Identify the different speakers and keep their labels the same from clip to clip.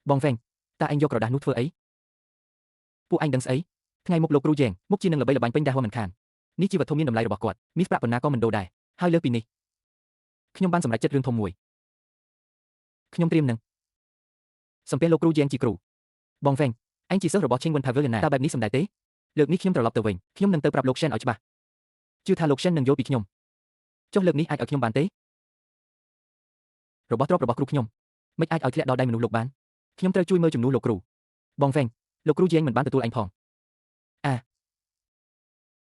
Speaker 1: បងវែងតើអញយកក្រដាសនោះធ្វើអីពួកអញដឹងស្អីថ្ងៃមុខលោកគ្រូយ៉ែងមុខជានឹងល្បីល្បាញពេញដាស់ហួមិនខាននេះជាវត្ថុមានតម្លៃរបស់គាត់មាសប្រាក់ប៉ុណ្ណាក៏មិនដូរដែរហើយលើសពីនេះខ្ញុំបានសម្រេចចិត្តរឿងធំមួយខ្ញុំត្រៀមនឹងសំពះលោកគ្រូយ៉ែងជាគ្រូបងវែងអញជាសិស្សរបស់ Ching Wen Pavilion ណាតើបែបនេះសំដែងទេលើកនេះខ្ញុំត្រឡប់ទៅវិញខ្ញុំនឹងទៅប្រាប់លោក Shen ឲ្យច្បាស់ជឿថាលោក Shen នឹងយល់ពីខ្ញុំចុះលើកនេះអាចឲ្យខ្ញុំបានទេរបស់ទ្រព្យរបស់គ្រូខ្ញុំមិនអាចឲ្យធ្លាក់ដល់ដៃមនុស្សលោកបានខ្ញុំត្រូវជួយមើលជំនួសលោកគ្រូបងវែងលោកគ្រូយ៉ែងមិនបានទទួលអញផង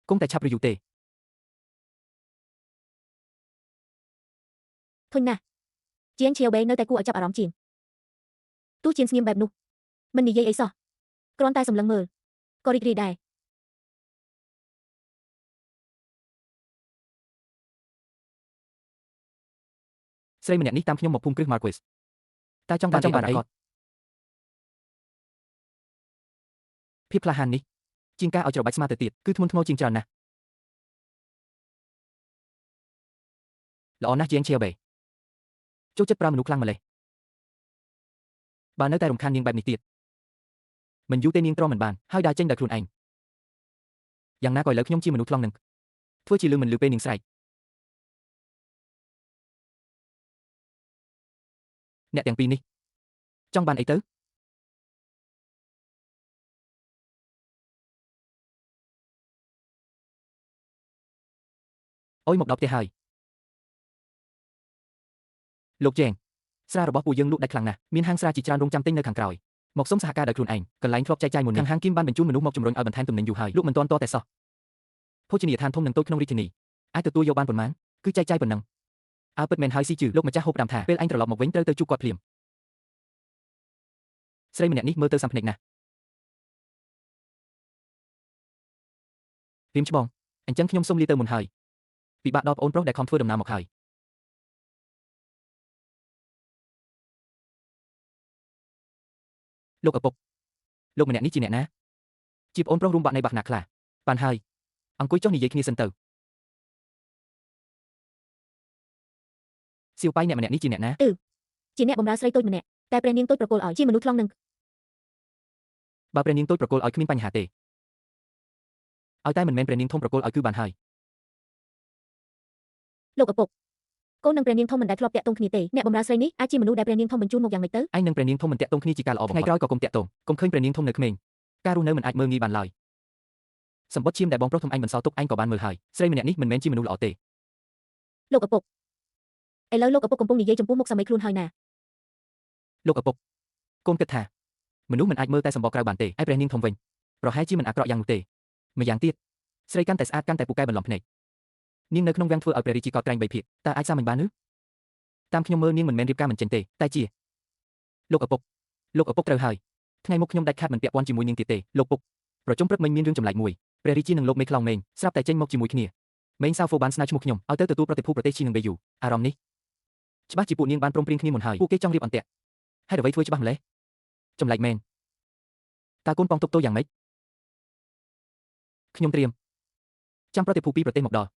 Speaker 1: គង់តែឆាប់ឬយូរទេ
Speaker 2: ធុញណាស់ជាងឈៀវបេនៅតែគួរឲ្យចាប់អារម្មណ៍ជាងទោះជាស្ងៀមបែបនោះមិននិយាយអីសោះគ្រាន់តែសម្លឹងមើលក៏រីករាយដែរ
Speaker 1: ស្រីម្នាក់នេះតាមខ្ញុំមកភូមិគ្រឹះ Marquis តើចង់បានអីភាពក្លាហាននេះជាងការឲ្យច្របាច់ស្មាទៅទៀតគឺធ្ងន់ធ្ងរជាងច្រើនណាស់ល្អណាស់ជាងឈៀវបេចូលចិត្តប្រើមនុស្សខ្លាំងម្លេះបើនៅតែរំខាននាងបែបនេះទៀតមិនយូរទេនាងទ្រាំមិនបានហើយដើរចេញដោយខ្លួនឯងយ៉ាងណាក៏ឥឡូវខ្ញុំជាមនុស្សខ្លងនឹងធ្វើជាលឺមិនលឺពេលនាងស្រែកអ្នកទាំងពីរនេះចង់បានអីទៅអុយមកដល់ផ្ទះហើយលោកចែងស្រារបស់ពួកយើងលក់ដាច់ខ្លាំងណាស់មានហាងស្រាជាច្រើនរងចាំទិញនៅខាងក្រោយមកសុំសហការដោយខ្លួនឯងកន្លែងធ្លាប់ចែកចាយមុននេះខាងហាងគីមបានបញ្ជូនមនុស្សមកជំរុញឲ្យបន្ថែមទំនិញយូរហើយលក់មិនទាន់តតែសោះភោជនីយដ្ឋានធំនិងតូចក្នុងរាជធានីអាចទទួលយកបានប៉ុន្មានគឺចែកចាយប៉ុណ្ណឹងអើពិតមែនហើយស៊ីជឺលោកម្ចាស់ហូបតាមថាពេលអញត្រឡប់មកវិញត្រូវទៅជួបគាត់ភ្លាមស្រីម្នាក់នេះមើលទៅសាំភ្នែកណាស់ព្រាមច្បងអញ្ចឹងខ្ញុំសុំលាទៅមុនហើយពិបាកដល់ប្អូនប្រុសដែលខំធ្វើដំណើរមកហើយលោកឪពុកលោកម្នាក់នេះជាអ្នកណាជាប្អូនប្រុសរួមបាក់នៃបាក់ណាខ្លះបានហើយអង្គុយចុះនិយាយគ្នាសិនទៅសៀវប៉ៃអ្នកម្នាក់នេះជាអ្នកណា
Speaker 2: ជាអ្នកបម្រើស្រីតូចម្នាក់តែព្រះនាងតូចប្រគល់ឲ្យជាមនុស្សខ្លងនឹង
Speaker 1: បើព្រះនាងតូចប្រគល់ឲ្យគ្មានបញ្ហាទេឲ្យតែមិនមែនព្រះនាងធំប្រគល់ឲ្យគឺបានហើយ
Speaker 2: លោកឪពុកកូននឹងព្រះនាងធំមិនដែលធ្លាប់តាក់ទងគ្នាទេអ្នកបម្រើស្រីនេះអាចជាមនុស្សដែលព្រះនាងធំបញ្ជូនមកយ៉ាងម៉េចទៅ
Speaker 1: ឯងនឹងព្រះនាងធំមិនតាក់ទងគ្នាជាការល្អបំផុតថ្ងៃក្រោយក៏កុំតាក់ទងកុំឃើញព្រះនាងធំនៅក្មេងការរស់នៅមិនអាចមើលងាយបានឡើយសម្បត្តិឈាមដែលបងប្រុសធំអញបន្សល់ទុកអញក៏បានមើលហើយស្រីម្នាក់នេះមិនមែនជាមនុស្សល្អទេ
Speaker 2: លោកឪពុកឥឡូវលោកឪពុកកំពុងនិយាយចំពោះមុខសាមីខ្លួនហើយណា
Speaker 1: លោកឪពុកកូនគិតថាមនុស្សមិនអាចមើលតែសម្បកក្រៅបានទេឯព្រះនាងធំវិញប្រហែលជាមិនអាក្រក់យ៉ាងនោះទេម្យ៉ាងទៀតស្រីកាន់តែស្អាតកាន់តែពូកែបន្លំភ្នែកនាងនៅក្នុងវាំងធ្វើឲ្យព្រះរាជាកោតក្រែងបីភាគតើអាចសាមញ្ញបានឬតាមខ្ញុំមើលនាងមិនមែនរៀបការមិនចេញទេតែជាលោកឪពុកត្រូវហើយថ្ងៃមុខខ្ញុំដាច់ខាតមិនពាក់ព័ន្ធជាមួយនាងទៀតទេលោកពុកប្រជុំព្រឹកមិញមានរឿងចម្លែកមួយព្រះរាជានិងលោកមេខ្លោងមេងស្រាប់តែចេញមកជាមួយគ្នាមេងសាវហ្វូបានស្នើឈ្មោះខ្ញុំឲ្យទៅទទួលប្រតិភូប្រទេសឈីនឹងបេយូអារម្មណ៍នេះច្បាស់ជាពួកនាងបានព្រមព្រៀងគ្នាមុនហើយពួកគេចង់រៀបអន្ទាក់ហេតុអ្វីធ្វើច្បាស់ម្ល៉េះចម្លែកមែនតើកូនប៉ងទុកទោយ៉ាងម៉េចខ្ញុំត្រៀមចាំប្រតិភូពីប្រទេសមកដល់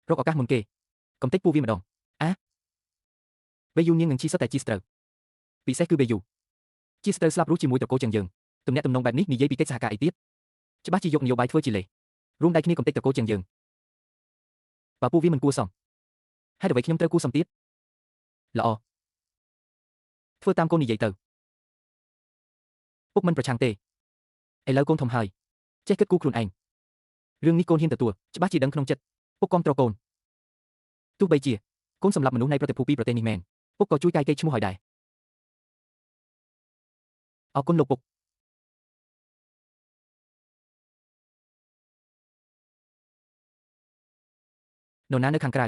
Speaker 1: រកឱកាសមុនគេកុំតិចពួកវាម្ដងបេយូនាងនឹងជីសុទ្ធតែជីស្ត្រូវពិសេសគឺបេយូជីស្ត្រូវស្លាប់រស់ជាមួយត្រកូលជាងយើងទំនាក់ទំនងបែបនេះនិយាយពីកិច្ចសហការអីទៀតច្បាស់ជាយកនយោបាយធ្វើជាលេសរួមដៃគ្នាកុំតិចត្រកូលជាងយើងបើពួកវាមិនគួរសមហេតុអ្វីខ្ញុំត្រូវគួរសមទៀតល្អធ្វើតាមកូននិយាយទៅពុកមិនប្រឆាំងទេឥឡូវកូនធំហើយចេះគិតគូរខ្លួនឯងរឿងនេះកូនហ៊ានទទួលច្បាស់ជាដឹងក្នុងចិត្តពុកគាំទ្រកូនទោះបីជាកូនសម្លាប់មនុស្សនៃប្រតិភូពីប្រទេសនេះមែនពុកក៏ជួយកាយកេរ្តិ៍ឈ្មោះឲ្យដែរអរគុណលោកពុកនរណានៅខាងក្រៅ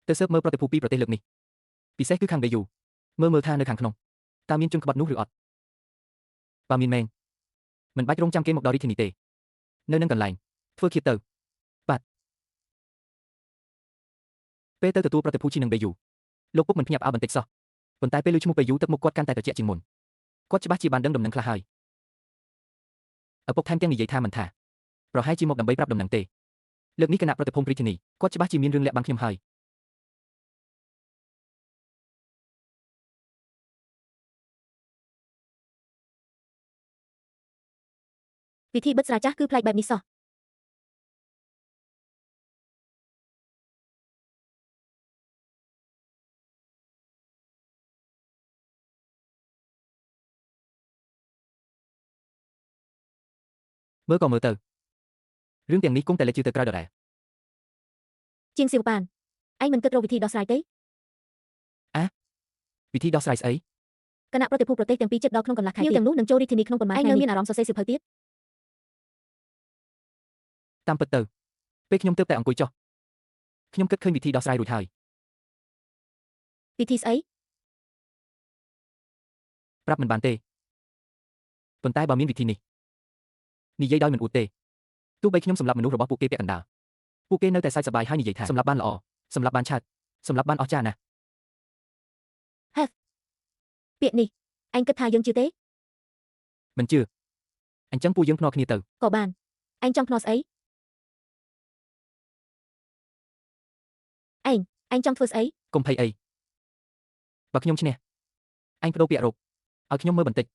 Speaker 1: ទៅស៊ើបមើលប្រតិភូពីប្រទេសលើកនេះពិសេសគឺខាងបេយូមើលថានៅខាងក្នុងតើមានជនក្បត់នោះឬអត់បើមានមែនមិនបាច់រងចាំគេមកដល់រាជធានីទេនៅនឹងកន្លែងធ្វើឃាតទៅបាទពេលទៅទទួលប្រតិភូឈីនឹងបេយូលោកពុកមិនភ្ញាក់ផ្អើលបន្តិចសោះប៉ុន្តែពេលឮឈ្មោះបេយូទឹកមុខគាត់កាន់តែត្រជាក់ជាងមុនគាត់ច្បាស់ជាបានដឹងដំណឹងខ្លះហើយឪពុកថែមទាំងនិយាយថាមិនថាប្រហែលជាមកដើម្បីប្រាប់ដំណឹងទេលើកនេះគណៈប្រតិភូរាជធានីគាត់ច្បាស់ជាមានរឿងលាក់បាំងខ្ញុំហើយ
Speaker 2: វិធីបិទស្រាចាស់គឺប្លែកបែបនេះសោះ
Speaker 1: មើលក៏មើលទៅរឿងទាំងនេះគង់តែលេចជឿទៅក្រោយដដែល
Speaker 2: ជាងសៀវប៉ានឯងមិនគិតរកវិធីដោះស្រាយទេ
Speaker 1: វិធីដោះស្រាយស្អី
Speaker 2: គណៈប្រតិភូប្រទេសទាំងពីរជិតដល់ក្នុងកន្លះខែទៀតទាំងនោះនឹងចូលរាជធានីក្នុងប៉ុន្មានខែឯងនៅមានអារម្មណ៍សរសេរសៀវភៅទៀត
Speaker 1: តាមពិតទៅពេលខ្ញុំទើបតែអង្គុយចុះខ្ញុំគិតឃើញវិធីដោះស្រាយរួចហើយ
Speaker 2: វិធីស្អី
Speaker 1: ប្រាប់មិនបានទេប៉ុន្តែបើមានវិធីនេះនិយាយដោយមិនអួតទេទោះបីខ្ញុំសម្លាប់មនុស្សរបស់ពួកគេពាក់កណ្ដាលពួកគេនៅតែសើចសប្បាយហើយនិយាយថាសម្លាប់បានល្អសម្លាប់បានឆើតសម្លាប់បានអស្ចារ្យណាស់
Speaker 2: ពាក្យនេះឯងគិតថាយើងជឿទេ
Speaker 1: មិនជឿអញ្ចឹងពួកយើងភ្នាល់គ្នាទៅ
Speaker 2: ក៏បានឯងចង់ភ្នាល់ស្អីឯងចង់ធ្វើស្អី
Speaker 1: កុំភ័យអីបើខ្ញុំឈ្នះអញបដូរពាក្យរោគឲ្យខ្ញុំមើលបន្តិច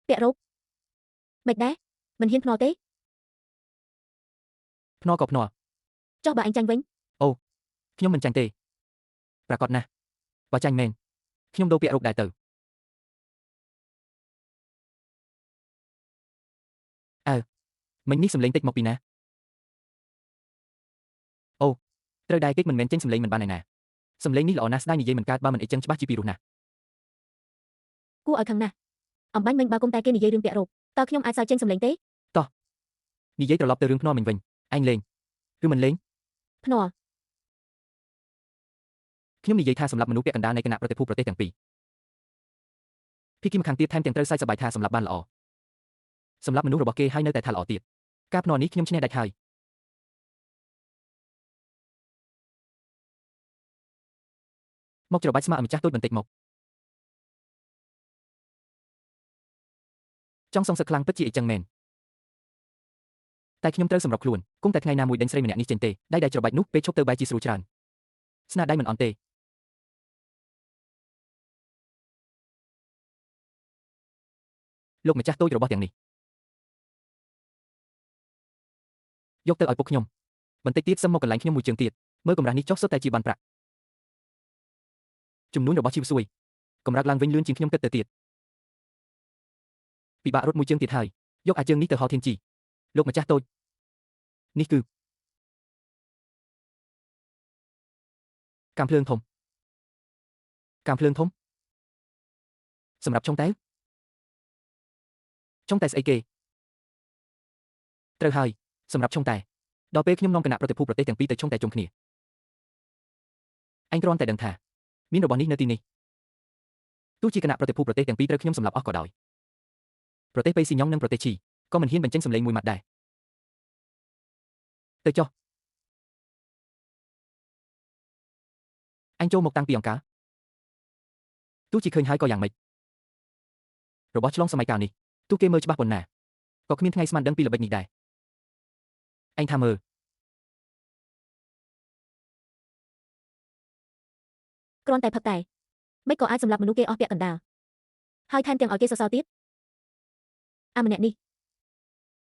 Speaker 2: ពាក់រោគមិនដែរមិនហ៊ានភ្នាល់ទេ
Speaker 1: ភ្នាល់ក៏ភ្នាល់
Speaker 2: ចុះបើឯងចាញ់វិញ
Speaker 1: ខ្ញុំមិនចាញ់ទេប្រាកដណាស់បើចាញ់មែនខ្ញុំដូរពាក្យរោគដែរទៅមិញនេះសម្លេងតិចមកពីណាអូត្រូវដែរកិច្ចមិនមែនចេញសម្លេងមិនបានឯណាសម្លេងនេះល្អណាស់ស្ដាយនិយាយមិនកើតបើមិនអីចឹងច្បាស់ជាពីរោះណាស់
Speaker 2: គួរឲ្យខឹងណាស់អំបញ្ញមិញបើគុំតែគេនិយាយរឿងពាក់រោគតើខ្ញុំអាចសើចចេញសម្លេងទេ
Speaker 1: និយាយត្រឡប់ទៅរឿងភ្នាល់មិញវិញឯងលេងឬមិនលេង
Speaker 2: ភ្នាល់
Speaker 1: ខ្ញុំនិយាយថាសម្រាប់មនុស្សពាក់កណ្ដាលនៃគណៈប្រតិភូប្រទេសទាំងពីរភីគីម្ខាងទៀតថែមទាំងត្រូវសើចសប្បាយថាសម្រាប់បានល្អសម្រាប់មនុស្សរបស់គេហើយនៅតែថាល្អទៀតការភ្នាល់នេះខ្ញុំឈ្នះដាច់ហើយមកច្របាច់ស្មាឲ្យម្ចាស់តូចបន្តិចមកចង់សងសឹកខ្លាំងពិតជាអីចឹងមែនតែខ្ញុំត្រូវសម្របខ្លួនគង់តែថ្ងៃណាមួយដេញស្រីម្នាក់នេះចេញទេដៃដែលច្របាច់នោះពេលឈប់ទៅបែរជាស្រួលច្រើនស្នាដៃមិនអន់ទេលោកម្ចាស់តូចរបស់ទាំងនេះយកទៅឲ្យពុកខ្ញុំបន្តិចទៀតសឹមមកកន្លែងខ្ញុំមួយជើងទៀតមើលកម្រាស់នេះចុះសុទ្ធតែជាបានប្រាក់ចំនួនរបស់ជីវសួយកម្រើកឡើងវិញលឿនជាងខ្ញុំគិតទៅទៀតពិបាករត់មួយជើងទៀតហើយយកអាជើងនេះទៅហោធានជីលោកម្ចាស់តូចនេះគឺកាំភ្លើងធំកាំភ្លើងធំសម្រាប់ចុងតែចុងតែស្អីគេត្រូវហើយសម្រាប់ចុងតែដល់ពេលខ្ញុំនាំគណៈប្រតិភូប្រទេសទាំងពីរទៅចុងតែជុំគ្នាអញគ្រាន់តែដឹងថាមានរបស់នេះនៅទីនេះទោះជាគណៈប្រតិភូប្រទេសទាំងពីរត្រូវខ្ញុំសម្លាប់អស់ក៏ដោយប្រទេសប៉េស៊ីយ៉ុងនិងប្រទេសឈីក៏មិនហ៊ានបញ្ចេញសម្លេងមួយម៉ាត់ដែរទៅចុះអញចូលមកតាំងពីអង្ការទោះជាឃើញហើយក៏យ៉ាងម៉េចរបស់ឆ្លងសម័យកាលនេះទោះគេមើលច្បាស់ប៉ុណ្ណាក៏គ្មានថ្ងៃស្មានដឹងពីល្បិចនេះដែរអញថាមើល
Speaker 2: គ្រាន់តែផឹកតែមិនក៏អាចសម្លាប់មនុស្សគេអស់ពាក់កណ្ដាលហើយថែមទាំងឲ្យគេសរសើរទៀតអាម្នាក់នេះ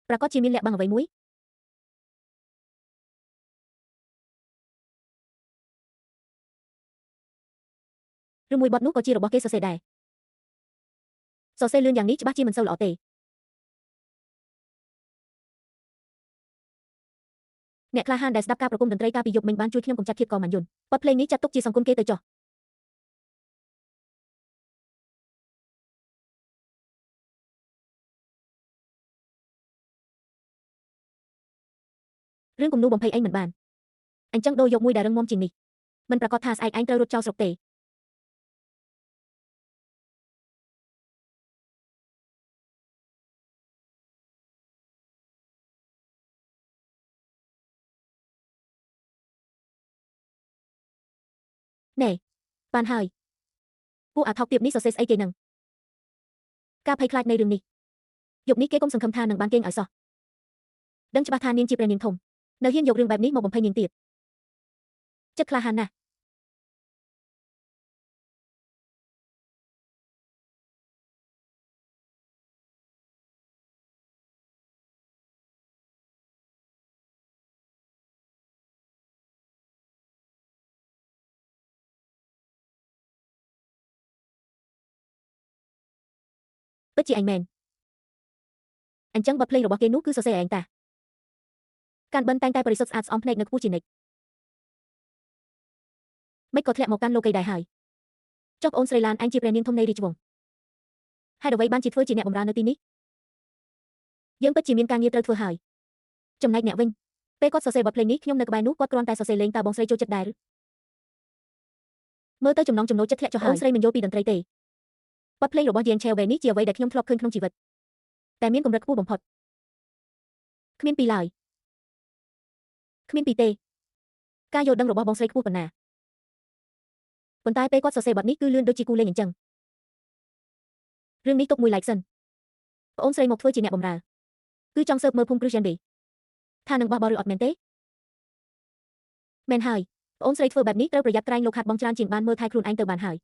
Speaker 2: ប្រកាសជាមានលាក់បាំងអ្វីមួយឬមួយបទនោះក៏ជារបស់គេសរសេរដែរសរសេរលឿនយ៉ាងនេះច្បាស់ជាមិនសូវល្អទេអ្នកក្លាហានដែលស្ដាប់ការប្រគំតន្ត្រីកាលពីយប់មិញបានជួយខ្ញុំកម្ចាត់ធាតុកមានយន្តបទភ្លេងនេះចាត់ទុកជាសង្គមគេទៅចុះរឿងគំនូរបំភ័យឯងមិនបានអញ្ចឹងដូរយកមួយដែលរឹងមាំជាងនេះមិនប្រកាសថាស្អែកឯងត្រូវរត់ចោលស្រុកទេណែបានហើយពួកអាថោកទាបនេះសរសេរស្អីគេនឹងការភ័យខ្លាចនៃរឿងនេះយប់នេះគេកុំសង្ឃឹមថានឹងបានគេងឲ្យសោះដឹងច្បាស់ថានាងជាព្រះនាងធំនៅហ៊ានយករឿងបែបនេះមកបំភ័យនាងទៀតចិត្តក្លាហានណាស់ ពិតជាអញមែនអញ្ចឹងបទភ្លេងរបស់គេនោះគឺសរសេរឯងតាកាន់បិណ្ឌតែងតែបរិសុទ្ធស្អាតស្អំភ្នែកនៅខ្ពស់ជានិច្ចមិនក៏ធ្លាក់មកកាន់លោកីដែរហើយចុះប្អូនស្រីឡានអញជាព្រះនាងធំនៃរាជវង្សហេតុអ្វីបានជាធ្វើជាអ្នកបម្រើនៅទីនេះយើងពិតជាមានការងារត្រូវធ្វើហើយចំណែកអ្នកវិញពេលគាត់សរសេរបទភ្លេងនេះខ្ញុំនៅក្បែរនោះគាត់គ្រាន់តែសរសេរលេងតើបងស្រីចូលចិត្តដែរឬមើលទៅចំណង់ចំណូលចិត្តធ្លាក់ចុះហើយអូនស្រីមិនយល់ពីតន្ត្រីទេបទភ្លេងរបស់យាងឆេវវេនេះជាអ្វីដែលខ្ញុំធ្លាប់ឃើញក្នុងជីវិតតែមានកម្រិតខ្ពស់បំផុតគ្មានពីរឡើយគ្មានពីរទេការយល់ដឹងរបស់បងស្រីខ្ពស់ប៉ុណ្ណាប៉ុន្តែពេលគាត់សរសេរបទនេះគឺលឿនដូចជាគូលេងអញ្ចឹងរឿងនេះទុកមួយ like សិនប្អូនស្រីមកធ្វើជាអ្នកបម្រើគឺចង់ស៊ើបមើលភូមិគ្រឹះយ៉ាងបេថានឹងបោះបោឬអត់មែនទេមែនហើយប្អូនស្រីធ្វើបែបនេះត្រូវប្រយ័ត្នក្រែងលោកខាត់បងច្រើនជាងបានមើលថែខ្លួនឯងទៅបានហើយ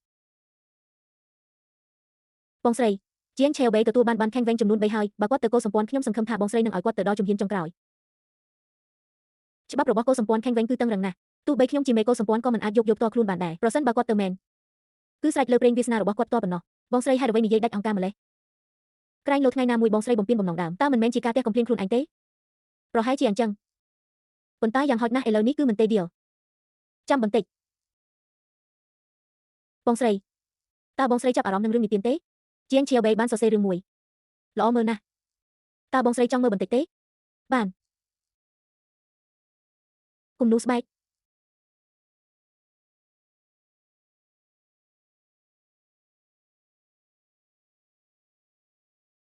Speaker 2: បងស្រីជាងឆេវបេទទួលបានខាងវែងចំនួន3ហើយបើគាត់ទៅកោសម្ព័ន្ធខ្ញុំសង្ឃឹមថាបងស្រីនឹងឲ្យគាត់ទៅដល់ជំហានចុងក្រោយច្បាប់របស់កោសម្ព័ន្ធខាងវែងគឺតឹងរឹងណាស់ទោះបីខ្ញុំជាមេកោសម្ព័ន្ធក៏មិនអាចយកផ្ទាល់ខ្លួនបានដែរប្រសិនបើគាត់ទៅមែនគឺស្រេចលើព្រេងវាសនារបស់គាត់តប៉ុណ្ណោះបងស្រីហេតុអ្វីនិយាយដាច់អង្ការម្លេះក្រែងលោថ្ងៃណាមួយបងស្រីបំពេញបំណងដើមតើមិនមែនជាការទះកំភ្លៀងខ្លួនឯងទេប្រហែលជាអញ្ចឹងប៉ុន្តែយ៉ាងហោចណាស់ឥឡូវនេះគឺមិនទេដៀលចាំបន្តិចបងស្រីតើបងស្រីចាប់អារម្មណ៍នឹងរឿងនិទានទេជាងឆេវបេបានសរសេររឿងមួយល្អមើលណាស់តើបងស្រីចង់មើលបន្តិចទេបានគំនូស្បែក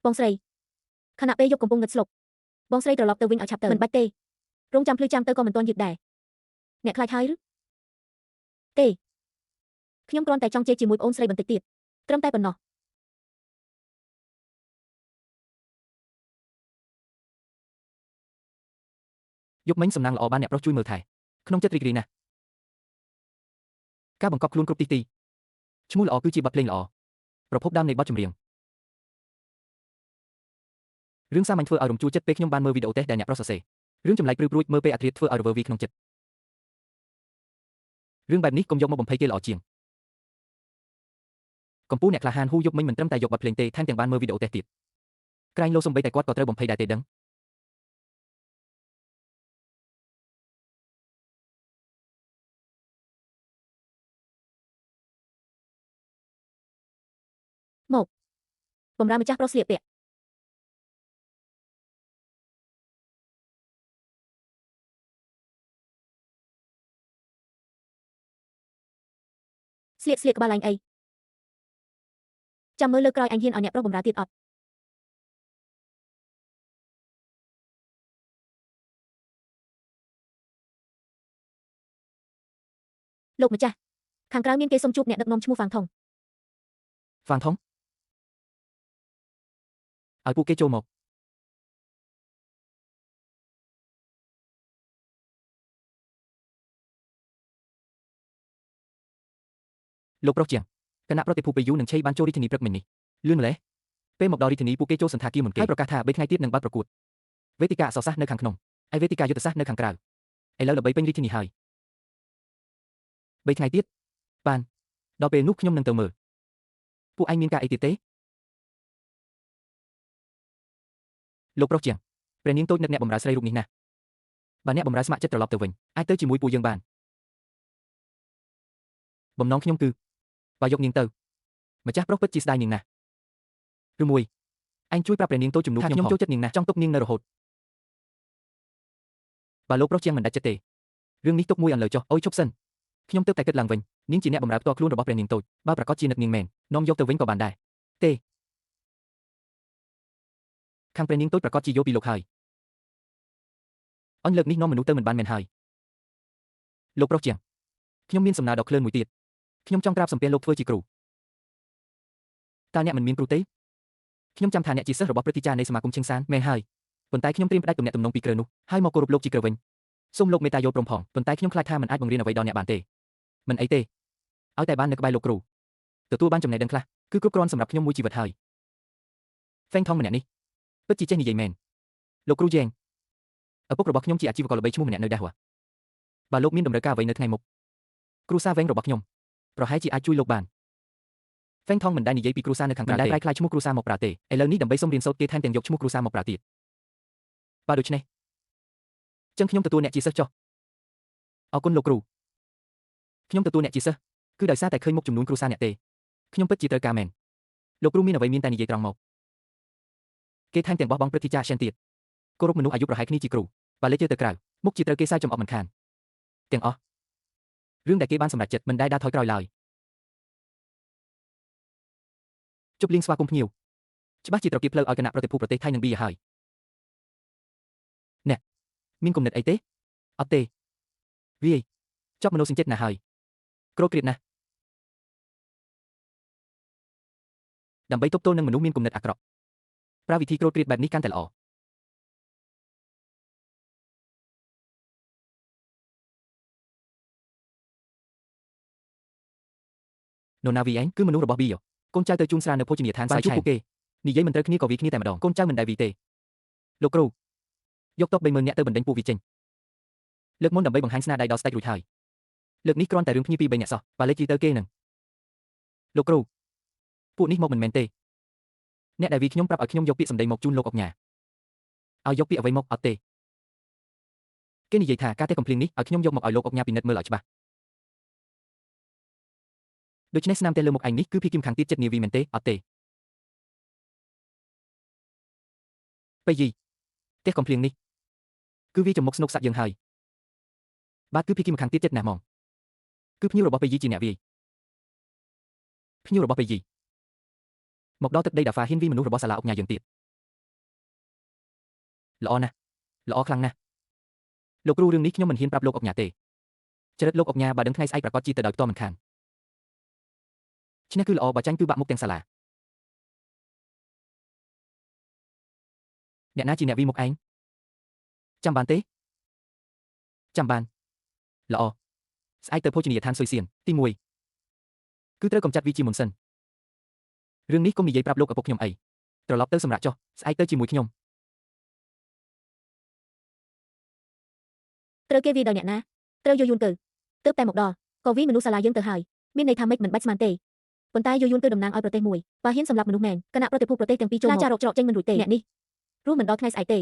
Speaker 2: បងស្រីខណៈពេលយប់កំពុងងឹតស្លុបបងស្រីត្រឡប់ទៅវិញឲ្យឆាប់ទៅមិនបាច់ទេរងចាំភ្លឺចាំទៅក៏មិនទាន់យឺតដែរអ្នកខ្លាចហើយឬទេខ្ញុំគ្រាន់តែចង់ជេរជាមួយប្អូនស្រីបន្តិចទៀតត្រឹមតែប៉ុណ្ណោះ
Speaker 1: យប់មិញសំណាងល្អបានអ្នកប្រុសជួយមើលថែក្នុងចិត្តរីករាយណាស់ការបង្កប់ខ្លួនគ្រប់ទីឈ្មោះល្អគឺជាបទភ្លេងល្អប្រភពដើមនៃបទចម្រៀងរឿងសាមញ្ញធ្វើឲ្យរំជួលចិត្តពេលខ្ញុំបានមើលវីដេអូតេសដែលអ្នកប្រុសសរសេររឿងចម្លែកព្រឺព្រួចមើលពេលអធិរាជធ្វើឲ្យរវើវីក្នុងចិត្តរឿងបែបនេះកុំយកមកបំភ័យគេល្អជាងកម្ពុជាអ្នកក្លាហានហ៊ូយប់មិញមិនត្រឹមតែយកបទភ្លេងទេថែមទាំងបានមើលវីដេអូតេសទៀតក្រែងលោសំបីតែគាត់ក៏ត្រូវបំភ័យដែរទេដឹង
Speaker 2: មកបំរើម្ចាស់ប្រុសស្លៀកពាក់ស្លៀកក្បាលឯងអីចាំមើលលើក្រោយអញហ៊ានឲ្យអ្នកប្រុសបំរើទៀតអត់លោកម្ចាស់ខាងក្រៅមានគេសុំជួបអ្នកដឹកនាំឈ្មោះហ្វាងថង
Speaker 1: ឲ្យពួកគេចូលមកលោកប្រុសជាងគណៈប្រតិភូពេយូនិងឆេយបានចូលរាជធានីព្រឹកមិញនេះលឿនម្ល៉េះពេលមកដល់រាជធានីពួកគេចូលសន្តាគារមុនគេហើយប្រកាសថា3ថ្ងៃទៀតនឹងបើកប្រកួតវេទិកាអក្សរសាស្ត្រនៅខាងក្នុងហើយវេទិកាយុទ្ធសាស្ត្រនៅខាងក្រៅឥឡូវល្បីពេញរាជធានីហើយ3ថ្ងៃទៀតបានដល់ពេលនោះខ្ញុំនឹងទៅមើលពួកឯងមានការអីទៀតទេលោកប្រុសជាងព្រះនាងតូចនឹកអ្នកបម្រើស្រីរូបនេះណាស់បើអ្នកបម្រើស្ម័គ្រចិត្តត្រឡប់ទៅវិញអាចទៅជាមួយពួកយើងបានបំណងខ្ញុំគឺបើយកនាងទៅម្ចាស់ប្រុសពិតជាស្ដាយនាងណាស់ឬមួយអញជួយប្រាប់ព្រះនាងតូចជំនួសខ្ញុំចូលចិត្តនាងណាស់ចង់ទុកនាងនៅរហូតបើលោកប្រុសជាងមិនដាច់ចិត្តទេរឿងនេះទុកមួយអន្លើចុះអូយឈប់សិនខ្ញុំទើបតែគិតឡើងវិញនាងជាអ្នកបម្រើផ្ទាល់ខ្លួនរបស់ព្រះនាងតូចបើប្រកាសជានឹកនាងមែននាំយកទៅវិញក៏បានដែរទេខាងព្រះនាងតូចប្រកាសជាយកពីលោកហើយអញលើកនេះនាំមនុស្សទៅមិនបានមែនហើយលោកប្រុសជាងខ្ញុំមានសំណើដ៏ក្លឿនមួយទៀតខ្ញុំចង់ក្រាបសំពះលោកធ្វើជាគ្រូតើអ្នកមិនមានគ្រូទេខ្ញុំចាំថាអ្នកជាសិស្សរបស់ព្រឹទ្ធាចារ្យនៃសមាគមឈឹងសានមែនហើយប៉ុន្តែខ្ញុំត្រៀមផ្ដាច់ទំនាក់ទំនងពីគ្រូនោះហើយមកគោរពលោកជាគ្រូវិញសូមលោកមេត្តាយល់ព្រមផងប៉ុន្តែខ្ញុំខ្លាចថាមិនអាចបង្រៀនអ្វីដល់អ្នកបានទេមិនអីទេឲ្យតែបាននៅក្បែរលោកគ្រូទទួលបានចំណេះដឹងខ្លះគឺគ្រប់គ្រាន់សម្រាប់ខ្ញុំមួយជីវិតហើយហ្វេងថងម្នាក់នេះពិតជាចេះនិយាយមែនលោកគ្រូយ៉េងឪពុករបស់ខ្ញុំជាអាជីវករល្បីឈ្មោះម្នាក់នៅដែរហ៎បើលោកមានតម្រូវការអ្វីនៅថ្ងៃមុខគ្រូសាវែងរបស់ខ្ញុំប្រហែលជាអាចជួយលោកបាន Phanh Thong មិនដែលនិយាយពីគ្រួសារនៅខាងក្រៅទេមិនដែលប្រែក្លាយឈ្មោះគ្រួសារមកប្រើទេឥឡូវនេះដើម្បីសុំរៀនសូត្រគេថែមទាំងយកឈ្មោះគ្រួសារមកប្រើទៀតបើដូច្នេះចឹងខ្ញុំទទួលអ្នកជាសិស្សចុះអរគុណលោកគ្រូខ្ញុំទទួលអ្នកជាសិស្សគឺដោយសារតែឃើញមុខចំនួនគ្រួសារអ្នកទេខ្ញុំពិតជាត្រូវការមែនលោកគ្រូមានអ្វីមានតែនិយាយត្រង់មកគេថែមទាំងបោះបង់ព្រឹទ្ធាចារ្យ Shen ទៀតគោរពមនុស្សអាយុប្រហែលគ្នាជាគ្រូបើលេចទៅក្រៅមុខជាត្រូវគេសើចចំអប់មិនខានទាំងអស់រឿងដែលគេបានសម្រេចចិត្តមិនដែលដើរថយក្រោយឡើយជប់លៀងស្វាគមន៍ភ្ញៀវច្បាស់ជាត្រគាបផ្លូវឲ្យគណៈប្រតិភូប្រទេសថៃនិងប៊ីហើយអ្នកមានគំនិតអីទេអត់ទេវាយចប់មនោសញ្ចេតនាហើយក្រោកគ្រៀតណាស់ដើម្បីទប់ទល់នឹងមនុស្សមានគំនិតអាក្រក់ប្រើវិធីក្រោកគ្រៀតបែបនេះកាន់តែល្អនរណាវីឯងគឺមនុស្សរបស់ប៊ីយ៉ូកូនចៅទៅជួងស្រានៅភោជនីយដ្ឋានស្វាយជួបពួកគេនិយាយមិនត្រូវគ្នាក៏វាគ្នាតែម្ដងកូនចៅមិនដែលវីទេលោកគ្រូយកតុ30000នាក់ទៅបណ្ដេញពួកវាចេញលើកមុនដើម្បីបង្ហាញស្នាដៃដល់ស្ដេចរួចហើយលើកនេះគ្រាន់តែរឿងភ្ញៀវ2-3នាក់សោះបើលេចទៅគេនឹងលោកគ្រូពួកនេះមកមិនមែនទេអ្នកដែលវីខ្ញុំប្រាប់ឲ្យខ្ញុំយកពាក្យសម្ដីមកជូនលោកអុកញ៉ាឲ្យយកពាក្យអ្វីមកអត់ទេគេនិយាយថាការទេកំភ្លៀងនេះឲ្យខ្ញុំយកមកឲ្យលោកអុកញ៉ាពិនិត្យមើលឲ្យច្បាស់ដូច្នេះស្នាមទេលើមុខឯងនេះគឺភីគឹមខាងទៀតចិត្តនាវីមែនទេអត់ទេបេយីទេកំភ្លៀងនេះគឺវាចំមុខស្នុកសាក់យើងហើយបាទគឺភីគឹមខាងទៀតចិត្តណាស់ហ្មងគឺភ្ញៀវរបស់បេយីជាអ្នកវាយភ្ញៀវរបស់បេយីមកដល់ទឹកដីដាហ្វាហ៊ានវីមនុស្សរបស់សាឡាអុកញ៉ាយើងទៀតល្អណាស់ល្អខ្លាំងណាស់លោកគ្រូរឿងនេះខ្ញុំមិនហ៊ានប្រាប់លោកអុកញ៉ាទេចរិតលោកអុកញ៉ាបើដឹងថ្ងៃស្អែកប្រកាសជាទៅដោយផ្ទាល់មិនខានឈ្នះគឺល្អបើចាញ់គឺបាក់មុខទាំងសាឡាអ្នកណាជាអ្នកវីមុខឯងចាំបានទេចាំបានល្អស្អែកទៅភោជនីយដ្ឋានស៊ុយសៀនទី1គឺត្រូវកំចាត់វីជាមុនសិនរឿងនេះកុំនិយាយប្រាប់លោកឪពុកខ្ញុំអីត្រឡប់ទៅសម្រាប់ចុះស្អែកទៅជាមួយខ្ញុំ
Speaker 2: ត្រូវគេវាដោយអ្នកណាត្រូវយូរយួនទៅទើបតែមកដល់ក៏វីមនុស្សសាឡាយើងទៅហើយមានន័យថាម៉េចមិនបាច់ស្មានទេប៉ុន្តែយូរយួនគឺតំណាងឲ្យប្រទេសមួយបើហ៊ានសម្លាប់មនុស្សមែនគណៈប្រតិភូប្រទេសទាំងពីរចូលមកចាររកច្រកចេញមិនរួចទេអ្នកនេះរស់មិនដល់ថ្ងៃស្អែកទេ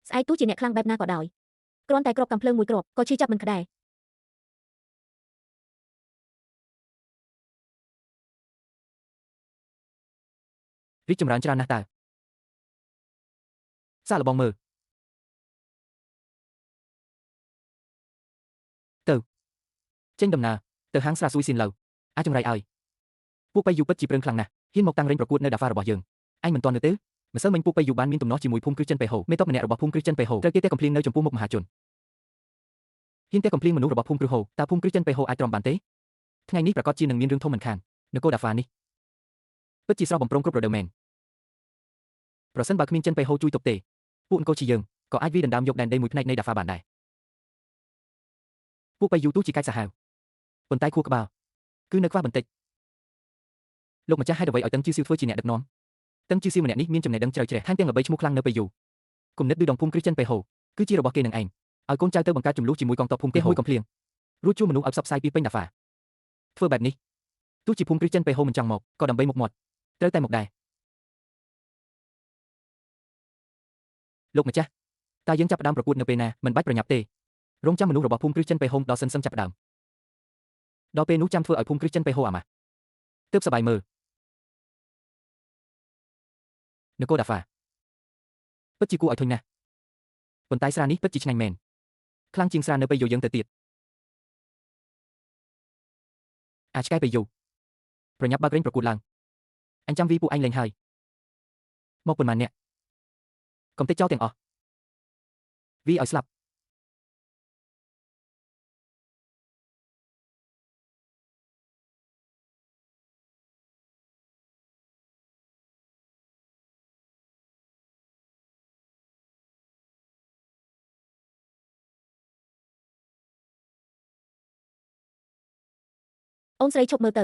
Speaker 2: ស្អែកទោះជាអ្នកខ្លាំងបែបណាក៏ដោយគ្រាន់តែគ្រាប់កាំភ្លើងមួយគ្រាប់ក៏ឈឺចាប់មិនក្ដែរ
Speaker 1: រីកចម្រើនច្រើនណាស់តើសាកល្បងមើលទៅចេញដំណើរទៅហាងស្រាស៊ុយសៀនឡូវអាចចម្រៃឲ្យពួកបៃយូពិតជាប្រឹងខ្លាំងណាស់ហ៊ានមកតាំងរែងប្រកួតនៅដាហ្វារបស់យើងអញមិនទាន់នៅទេម្សិលមិញពួកបៃយូបានមានទំនាស់ជាមួយភូមិគ្រីស្ចិនបេហូមេតុបម្នាក់របស់ភូមិគ្រីស្ចិនបេហូត្រូវគេតែកំភ្លៀងនៅចំពោះមុខមហាជនហ៊ានតែកំភ្លៀងមនុស្សរបស់ភូមិគ្រូហូតើភូមិគ្រីស្ចិនបេហូអាចទ្រាំបានទេថ្ងៃនេះប្រកាសជានឹងមានរឿងធំមិនខាននគរដាហ្វានេះពិតជាស្រស់បំព្រងគ្រប់រដូវមែនប្រសិនបើគ្មានចិនបេហូជួយទប់ទេពួកអង្គជាយើងក៏អាចវាយដណ្ដើមយកដែនដីមួយផ្នែកនៃដាហ្វាបានដែរពួកបៃយូទោះជាកាច់សាហាវប៉ុន្តែខួរក្បាលគឺនៅខ្វះបន្តិចលោកម្ចាស់ហេតុអ្វីឲ្យតឹងជឿសៀវធ្វើជាអ្នកដឹកនាំតឹងជឿសៀវម្នាក់នេះមានចំណេះដឹងជ្រៅជ្រះថែមទាំងល្បីឈ្មោះខ្លាំងនៅបៃយូគំនិតឌឺដងភូមិគ្រីស្ចិនបេហូគឺជារបស់គេនឹងឯងឲ្យកូនចៅទៅបង្កើតចំនួនជាមួយកងទ័ពភូមិទេហួយកំភ្លៀងរួចជួមនុស្សឲ្យផ្សព្វផ្សាយពីពេញដាហ្វាធ្វើបែបនេះទោះជាភូមិគ្រីស្ចិនបេហូមិនចង់មកក៏ដើម្បីមុខមាត់ត្រូវតែមកដែរលោកម្ចាស់តើយើងចាប់ផ្ដើមប្រកួតនៅពេលណាមិនបាច់ប្រញាប់ទេរងចាំមនុស្សរបស់ភូមិគ្រីស្ចិនបេហូដល់សិនសឹមចាប់ផ្ដើមដល់ពេលនោះចាំធ្វើឲ្យភូមិគ្រីស្ចិនបេហូអាម៉ាស់ទើបសប្បាយមើលនគរដាហ្វាពិតជាគួរឲ្យធុញណាស់ប៉ុន្តែស្រានេះពិតជាឆ្ងាញ់មែនខ្លាំងជាងស្រានៅពេលយោយើងទៅទៀតអាចឆ្កែពេលយោប្រញាប់បើករែងប្រកួតឡើងអញចាំវីពួកឯងលេងហើយមកប៉ុន្មានអ្នកកុំតិចចោលទាំងអស់វីឲ្យស្លាប់
Speaker 2: អូនស្រីឈប់មើលទៅ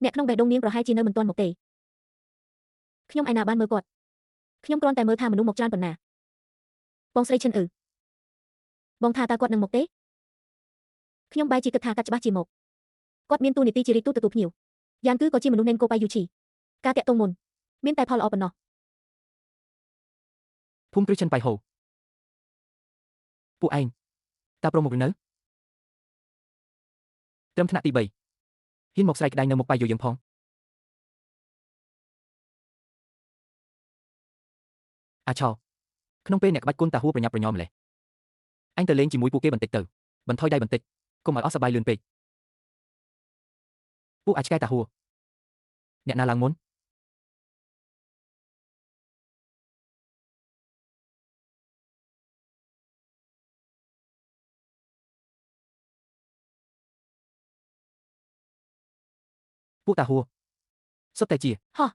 Speaker 2: អ្នកក្នុងបេះដូងនាងប្រហែលជានៅមិនទាន់មកទេខ្ញុំឯណាបានមើលគាត់ខ្ញុំគ្រាន់តែមើលថាមនុស្សមកច្រើនប៉ុណ្ណាបងស្រីឈិន បងថាតើគាត់នឹងមកទេខ្ញុំបែរជាគិតថាគាត់ច្បាស់ជាមកគាត់មានតួនាទីជារីកទូទទួលភ្ញៀវយ៉ាងគឺក៏ជាមនុស្សនេនកូបៃយូឈីការតាក់ទងមុនមានតែផលល្អប៉ុណ្ណោះ
Speaker 1: ភូមិគ្រឹះចិនបៃហូពួកឯងតើព្រមមកឬនៅត្រឹមថ្នាក់ទី3ហ៊ានមកស្រែកក្តាយនៅមុខបាយយោយើងផងអាឆោក្នុងពេលអ្នកក្បាច់គុណតាហួរប្រញាប់ប្រញាល់ម្លេះអញទៅលេងជាមួយពួកគេបន្តិចទៅបន្ថយដៃបន្តិចកុំឲ្យអស់សប្បាយលឿនពេកពួកអាចឆ្កែតាហួរអ្នកណាឡើងមុនពួកតាហួរសុទ្ធតែជា
Speaker 2: ហោះ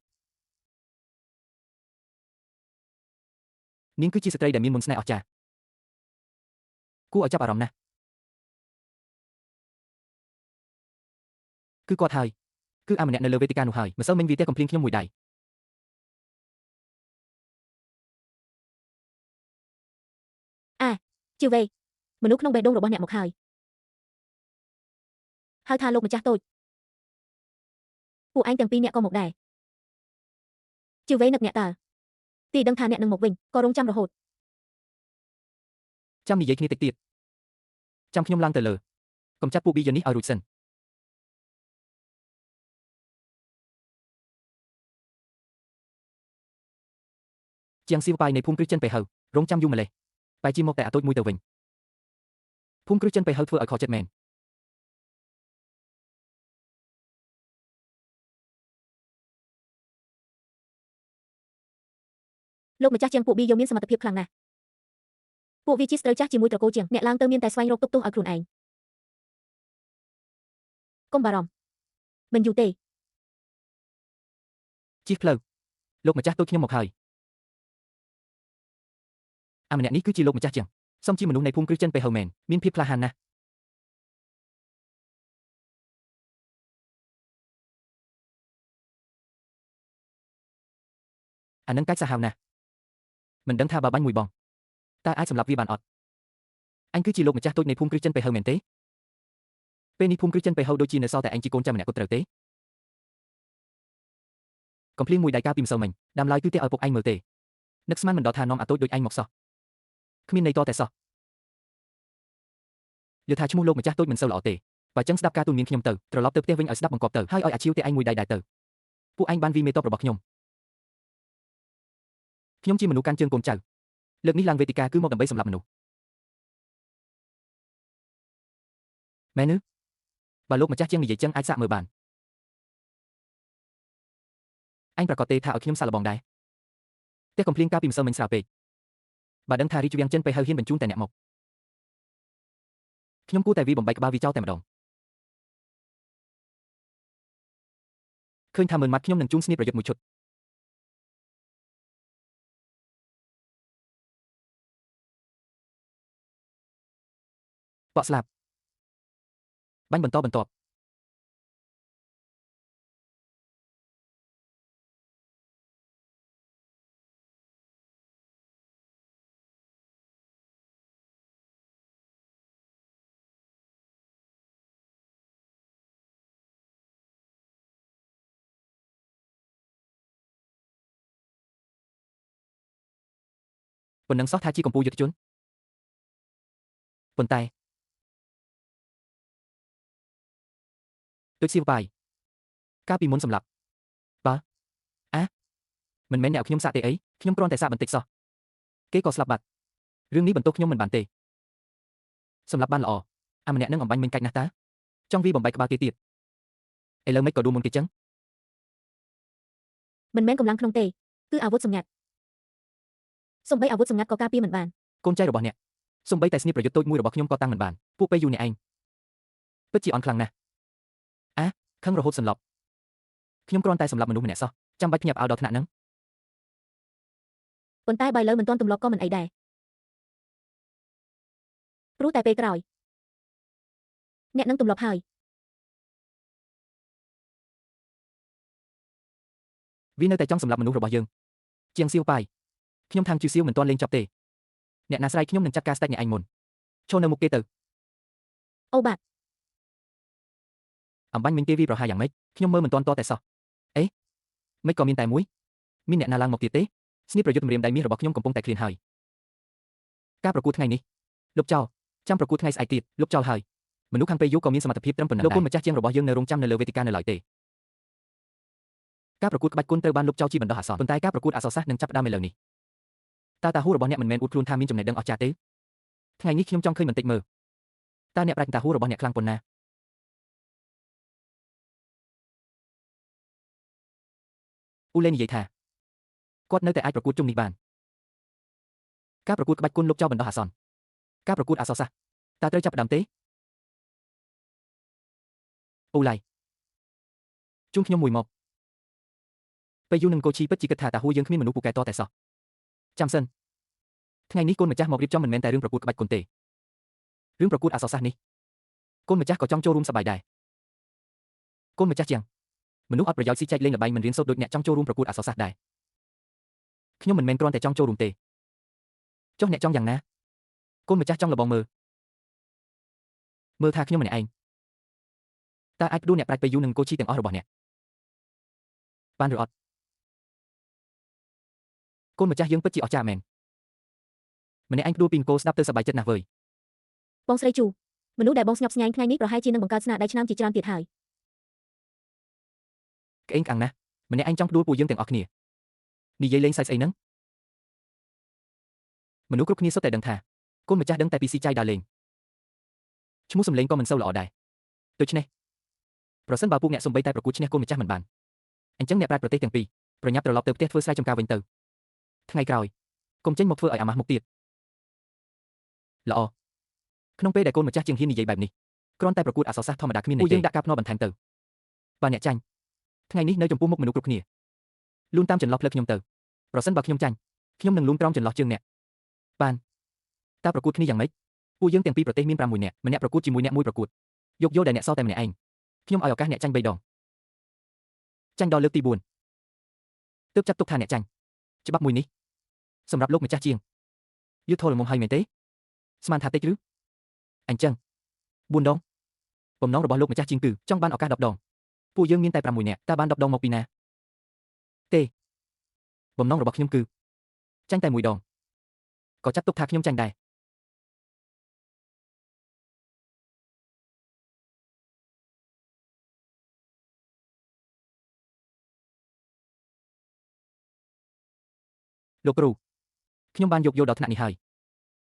Speaker 1: នាងគឺជាស្ត្រីដែលមានមន្តស្នេហ៍អស្ចារ្យគួរឲ្យចាប់អារម្មណ៍ណាស់គឺគាត់ហើយគឺអាម្នាក់នៅលើវេទិកានោះហើយម្សិលមិញវាទះកំភ្លៀងខ្ញុំមួយដៃ
Speaker 2: ជាវេមនុស្សក្នុងបេះដូងរបស់អ្នកមកហើយហៅថាលោកម្ចាស់តូចពួកឯងទាំងពីរអ្នកក៏មកដែរជាវេនឹកអ្នកតើទីដឹងថាអ្នកនឹងមកវិញក៏រងចាំរហូត
Speaker 1: ចាំនិយាយគ្នាតិចទៀតចាំខ្ញុំឡើងទៅលើកុំចាត់ពួកប៊ីយ៉ូនេះឲ្យរួចសិនជាងស៊ីវប៉ៃនៃភូមិគ្រឹះចិនបេហៅរងចាំយូរម្លេះបែរជាមកតែអាតូចមួយទៅវិញភូមិគ្រឹះចិនបេហៅធ្វើឲ្យខកចិត្តមែន
Speaker 2: លោកម្ចាស់ជាងពួកប៊ីយ៉ូមានសមត្ថភាពខ្លាំងណាស់ពួកវាជាស្រូវចាស់ជាមួយត្រកូលជាងអ្នកឡើងទៅមានតែស្វែងរកទុកទោសឲ្យខ្លួនឯងកុំបារម្ភមិនយូរទេ
Speaker 1: ជិះផ្លូវលោកម្ចាស់តូចខ្ញុំមកហើយអាម្នាក់នេះគឺជាលោកម្ចាស់ជាងសមជាមនុស្សនៃភូមិគ្រឹះចិនបេហៅមែនមានភាពក្លាហានណាស់អានឹងកាច់សាហាវណាស់មិនដឹងថាបើបាញ់មួយបងតើអាចសម្លាប់វាបានអត់អញគឺជាលោកម្ចាស់តូចនៃភូមិគ្រឹះចិនបេហៅមែនទេពេលនេះភូមិគ្រឹះចិនបេហៅដូចជានៅសល់តែអញជាកូនចាំម្នាក់គត់ត្រូវទេកំភ្លៀងមួយដៃកាពីម្សិលមិញដាំឡើយគឺទេឲ្យពុកឯងមើលទេនឹកស្មានមិនដល់ថានាំអាតូចដូចអញមកសោះគ្មានន័យតតែសោះយល់ថាឈ្មោះលោកម្ចាស់តូចមិនសូវល្អទេបើចឹងស្ដាប់ការទូន្មានខ្ញុំទៅត្រឡប់ទៅផ្ទះវិញឲ្យស្ដាប់បង្កប់ទៅហើយឲ្យអាឈីវទេឯងមួយដៃដែរទៅពួកឯងបានវីមេតបរបស់ខ្ញុំជាមនុស្សកាន់ជើងកូនចៅលើកនេះឡើងវេទិកាគឺមកដើម្បីសម្លាប់មនុស្សមែនឬបើលោកម្ចាស់ជាងនិយាយចឹងអាចសាកមើលបានអញប្រកាសទេថាឲ្យខ្ញុំសាកល្បងដែរតែកំភ្លៀងការពីម្សិលមិញស្រាលពេកបើដឹងថារីជវាំងចិនពេលហៅហ៊ានបញ្ជូនតែអ្នកមកខ្ញុំគួរតែវាបំបីក្បាលវាចោលតែម្ដងឃើញថាមើលម៉ាត់ខ្ញុំនឹងជូនស្នៀតប្រយុទ្ធមួយឈុតបកស្លាប់បាញ់បន្តបន្ទាប់ប៉ុណ្ណឹងសោះថាជាកម្ពុជាយុទ្ធជនប៉ុន្តែដូចស៊ីវបាយកាលពីមុនសម្លាប់បើមិនមែនអ្នកឲ្យខ្ញុំសាកទេអីខ្ញុំគ្រាន់តែសាកបន្តិចសោះគេក៏ស្លាប់បាត់រឿងនេះបន្ទោសខ្ញុំមិនបានទេសម្លាប់បានល្អអាម្នាក់នឹងអំបញ្ញមិញកាច់ណាស់តើចង់វាបំបីក្បាលគេទៀតឥឡូវមិនក៏ដួលមុនគេចឹង
Speaker 2: មិនមែនកម្លាំងក្នុងទេគឺអាវុធសម្ងាត់សំបីអាវុធសម្ងាត់ក៏ការពារមិនបានក
Speaker 1: ូនចៅរបស់អ្នកសំបីតែស្នៀតប្រយុទ្ធតូចមួយរបស់ខ្ញុំក៏តាំងមិនបានពួកពេលយូរនេះឯងពិតជាអន់ខ្លាំងណាស់ខឹងរហូតសន្លប់ខ្ញុំគ្រាន់តែសម្លាប់មនុស្សម្នាក់សោះចាំបាច់ភ្ញាក់ផ្អើលដល់ថ្នាក់ហ្នឹង
Speaker 2: ប៉ុន្តែបើឥឡូវមិនទាន់ទម្លាប់ក៏មិនអីដែរព្រោះតែពេលក្រោយអ្នកនឹងទម្លាប់ហើយ
Speaker 1: វានៅតែចង់សម្លាប់មនុស្សរបស់យើងជាងសៀវប៉ៃខ្ញុំថាងជឿសៀវមិនទាន់លេងចប់ទេអ្នកណាស្រ័យខ្ញុំនឹងចាត់ការស្ដេចអ្នកឯងមុន Cho nơi một kê từ.
Speaker 2: Âu bạc.
Speaker 1: អំបញ្ញមិញគេវាប្រហាយ៉ាងម៉េចខ្ញុំមើលមិនទាន់តតែសោះអេមិនក៏មានតែមួយមានអ្នកណាឡើងមកទៀតទេស្នីបប្រយុទ្ធម្រាមដៃមាសរបស់ខ្ញុំកំពុងតែឃ្លានហើយការប្រកួតថ្ងៃនេះលោកចៅចាំប្រកួតថ្ងៃស្អែកទៀតលោកចៅហើយមនុស្សខាងពេលយូក៏មានសមត្ថភាពត្រឹមប៉ុណ្ណឹងលោកគុណម្ចាស់ជាងរបស់យើងនៅរងចាំនៅលើវេទិកានៅឡើយទេការប្រកួតក្បាច់គុណត្រូវបានលោកចៅជាបណ្ដោះអាសន្នប៉ុន្តែការប្រកួតអក្សរសាស្ត្រនឹងចាប់ផ្ដើមឥឡូវនេះតើតាហូរបស់អ្នកមិនមែនអួតខ្លួនថាមានចំណេះដឹងអស្ចារ្យទេថ្ងៃនេះខ្ញុំចង់ឃើញបន្តិចមើលតើអ្នកប្រាជ្ញតាហូរបស់អ្នកខ្លាំងប៉ុណ្ណាអ៊ូលេនិយាយថាគាត់នៅតែអាចប្រកួតជុំនេះបានការប្រកួតក្បាច់គុណលោកចៅបណ្ដោះអាសន្នការប្រកួតអក្សរសាស្ត្រតើត្រូវចាប់ផ្ដើមទេអូឡៃជួងខ្ញុំមួយមកពេលយូនឹងកូឈីពិតជាគិតថាតាហូយើងគ្មានមនុស្សពូកែតតែសោះចាំសិនថ្ងៃនេះកូនម្ចាស់មករៀបចំមិនមែនតែរឿងប្រកួតក្បាច់គុណទេរឿងប្រកួតអក្សរសាស្ត្រនេះកូនម្ចាស់ក៏ចង់ចូលរួមសប្បាយដែរកូនម្ចាស់ជាងមនុស្សអត់ប្រយោជន៍ស៊ីចែកលេងល្បែងមិនរៀនសូត្រដូចអ្នកចង់ចូលរួមប្រកួតអក្សរសាស្ត្រដែរខ្ញុំមិនមែនគ្រាន់តែចង់ចូលរួមទេចុះអ្នកចង់យ៉ាងណាកូនម្ចាស់ចង់លបងមើលថាខ្ញុំម្នាក់ឯងតើអាចដួលអ្នកប្រាជ្ញពេលយូនឹងកូឈីទាំងអស់របស់អ្នកបានឬអត់កូនម្ចាស់យើងពិតជាអស្ចារ្យមែនម្នាក់ឯងដួលពីអង្គស្ដាប់ទៅសប្បាយចិត្តណាស់វើយ
Speaker 2: បងស្រីជូមនុស្សដែលបងស្ញប់ស្ញែងថ្ងៃនេះប្រហែលជានឹងបង្កើតស្នាដៃឆ្នាំជាច្រើនទៀតហើយ
Speaker 1: ក្អេងក្អាំងណាស់ម្នាក់ឯងចង់ដួលពួកយើងទាំងអស់គ្នានិយាយលេងសើចស្អីហ្នឹងមនុស្សគ្រប់គ្នាសុទ្ធតែដឹងថាកូនម្ចាស់ដឹងតែពីស៊ីចៃដើរលេងឈ្មោះសំលេងក៏មិនសូវល្អដែរដូច្នេះប្រសិនបើពួកអ្នកសំបីតែប្រកួតឈ្នះកូនម្ចាស់មិនបានអញ្ចឹងអ្នកប្រាជ្ញប្រទេសទាំងពីរប្រញាប់ត្រឡប់ទៅផ្ទះធ្វើស្រែចម្ការវិញទៅថ្ងៃក្រោយកុំចេញមកធ្វើឲ្យអាម៉ាស់មុខទៀតល្អក្នុងពេលដែលកូនម្ចាស់ជាងហ៊ាននិយាយបែបនេះគ្រាន់តែប្រកួតអក្សរសាស្ត្រធម្មតាគ្មានន័យទេពួកយើងដាក់ការភ្នាល់បន្ថែមទៅបើអ្នកចាញ់ថ្ងៃនេះនៅចំពោះមុខមនុស្សគ្រប់គ្នាលូនតាមចន្លោះផ្លូវខ្ញុំទៅប្រសិនបើខ្ញុំចាញ់ខ្ញុំនឹងលូនក្រោមចន្លោះជើងអ្នកបានតើប្រកួតគ្នាយ៉ាងម៉េចពួកយើងទាំងពីរប្រទេសមាន6នាក់ម្នាក់ប្រកួតជាមួយអ្នកមួយប្រកួតយកយកដែលអ្នកសល់តែម្នាក់ឯងខ្ញុំឲ្យឱកាសអ្នកចាញ់3ដងចាញ់ដល់លើកទី4ទើបចាត់ទុកថាអ្នកចាញ់ច្បាប់មួយនេះសម្រាប់លោកម្ចាស់ជាងយឺតធលមុំហើយមែនទេស្មានថាតិចឬអញ្ចឹង4ដងបំណងរបស់លោកម្ចាស់ជាងគឺចង់បានឱកាស10ដងពួកយើងមានតែ6នាក់តើបាន10ដងមកពីណាទេបំណងរបស់ខ្ញុំគឺចាញ់តែ1ដងក៏ចាត់ទុកថាខ្ញុំចាញ់ដែរលោកគ្រូខ្ញុំបានយកយកដល់ថ្នាក់នេះហើយ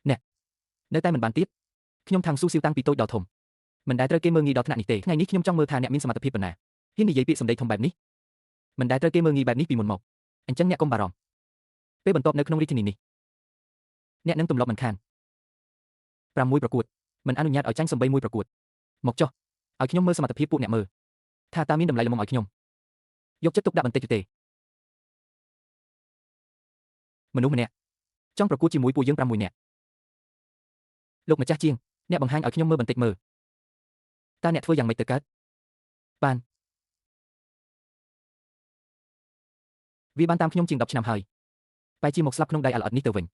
Speaker 1: អ្នកនៅតែមិនបានទៀតខ្ញុំថាំងស៊ូស៊ីវតាំងពីតូចដល់ធំមិនដែលត្រូវគេមើលងាយដល់ថ្នាក់នេះទេថ្ងៃនេះខ្ញុំចង់មើលថាអ្នកមានសមត្ថភាពប៉ុណ្ណាហ៊ាននិយាយពាក្យសម្ដីធំបែបនេះមិនដែលត្រូវគេមើលងាយបែបនេះពីមុនមកអញ្ចឹងអ្នកកុំបារម្ភពេលបន្ទាប់នៅក្នុងរាជធានីនេះអ្នកនឹងទម្លាប់មិនខាន6ប្រកួតមិនអនុញ្ញាតឲ្យចាញ់សំបីមួយប្រកួតមកចុះឲ្យខ្ញុំមើលសមត្ថភាពពួកអ្នកមើលថាតើមានតម្លៃល្មមឲ្យខ្ញុំយកចិត្តទុកដាក់បន្តិចទេមនុស្សម្នាក់ចង់ប្រកួតជាមួយពួកយើង6នាក់លោកម្ចាស់ជាងអ្នកបង្ហាញឲ្យខ្ញុំមើលបន្តិចមើលតើអ្នកធ្វើយ៉ាងម៉េចទៅកើតបានវាបានតាមខ្ញុំជាង10ឆ្នាំហើយបែរជាមកស្លាប់ក្នុងដៃអាល្អិតនេះទៅវិញ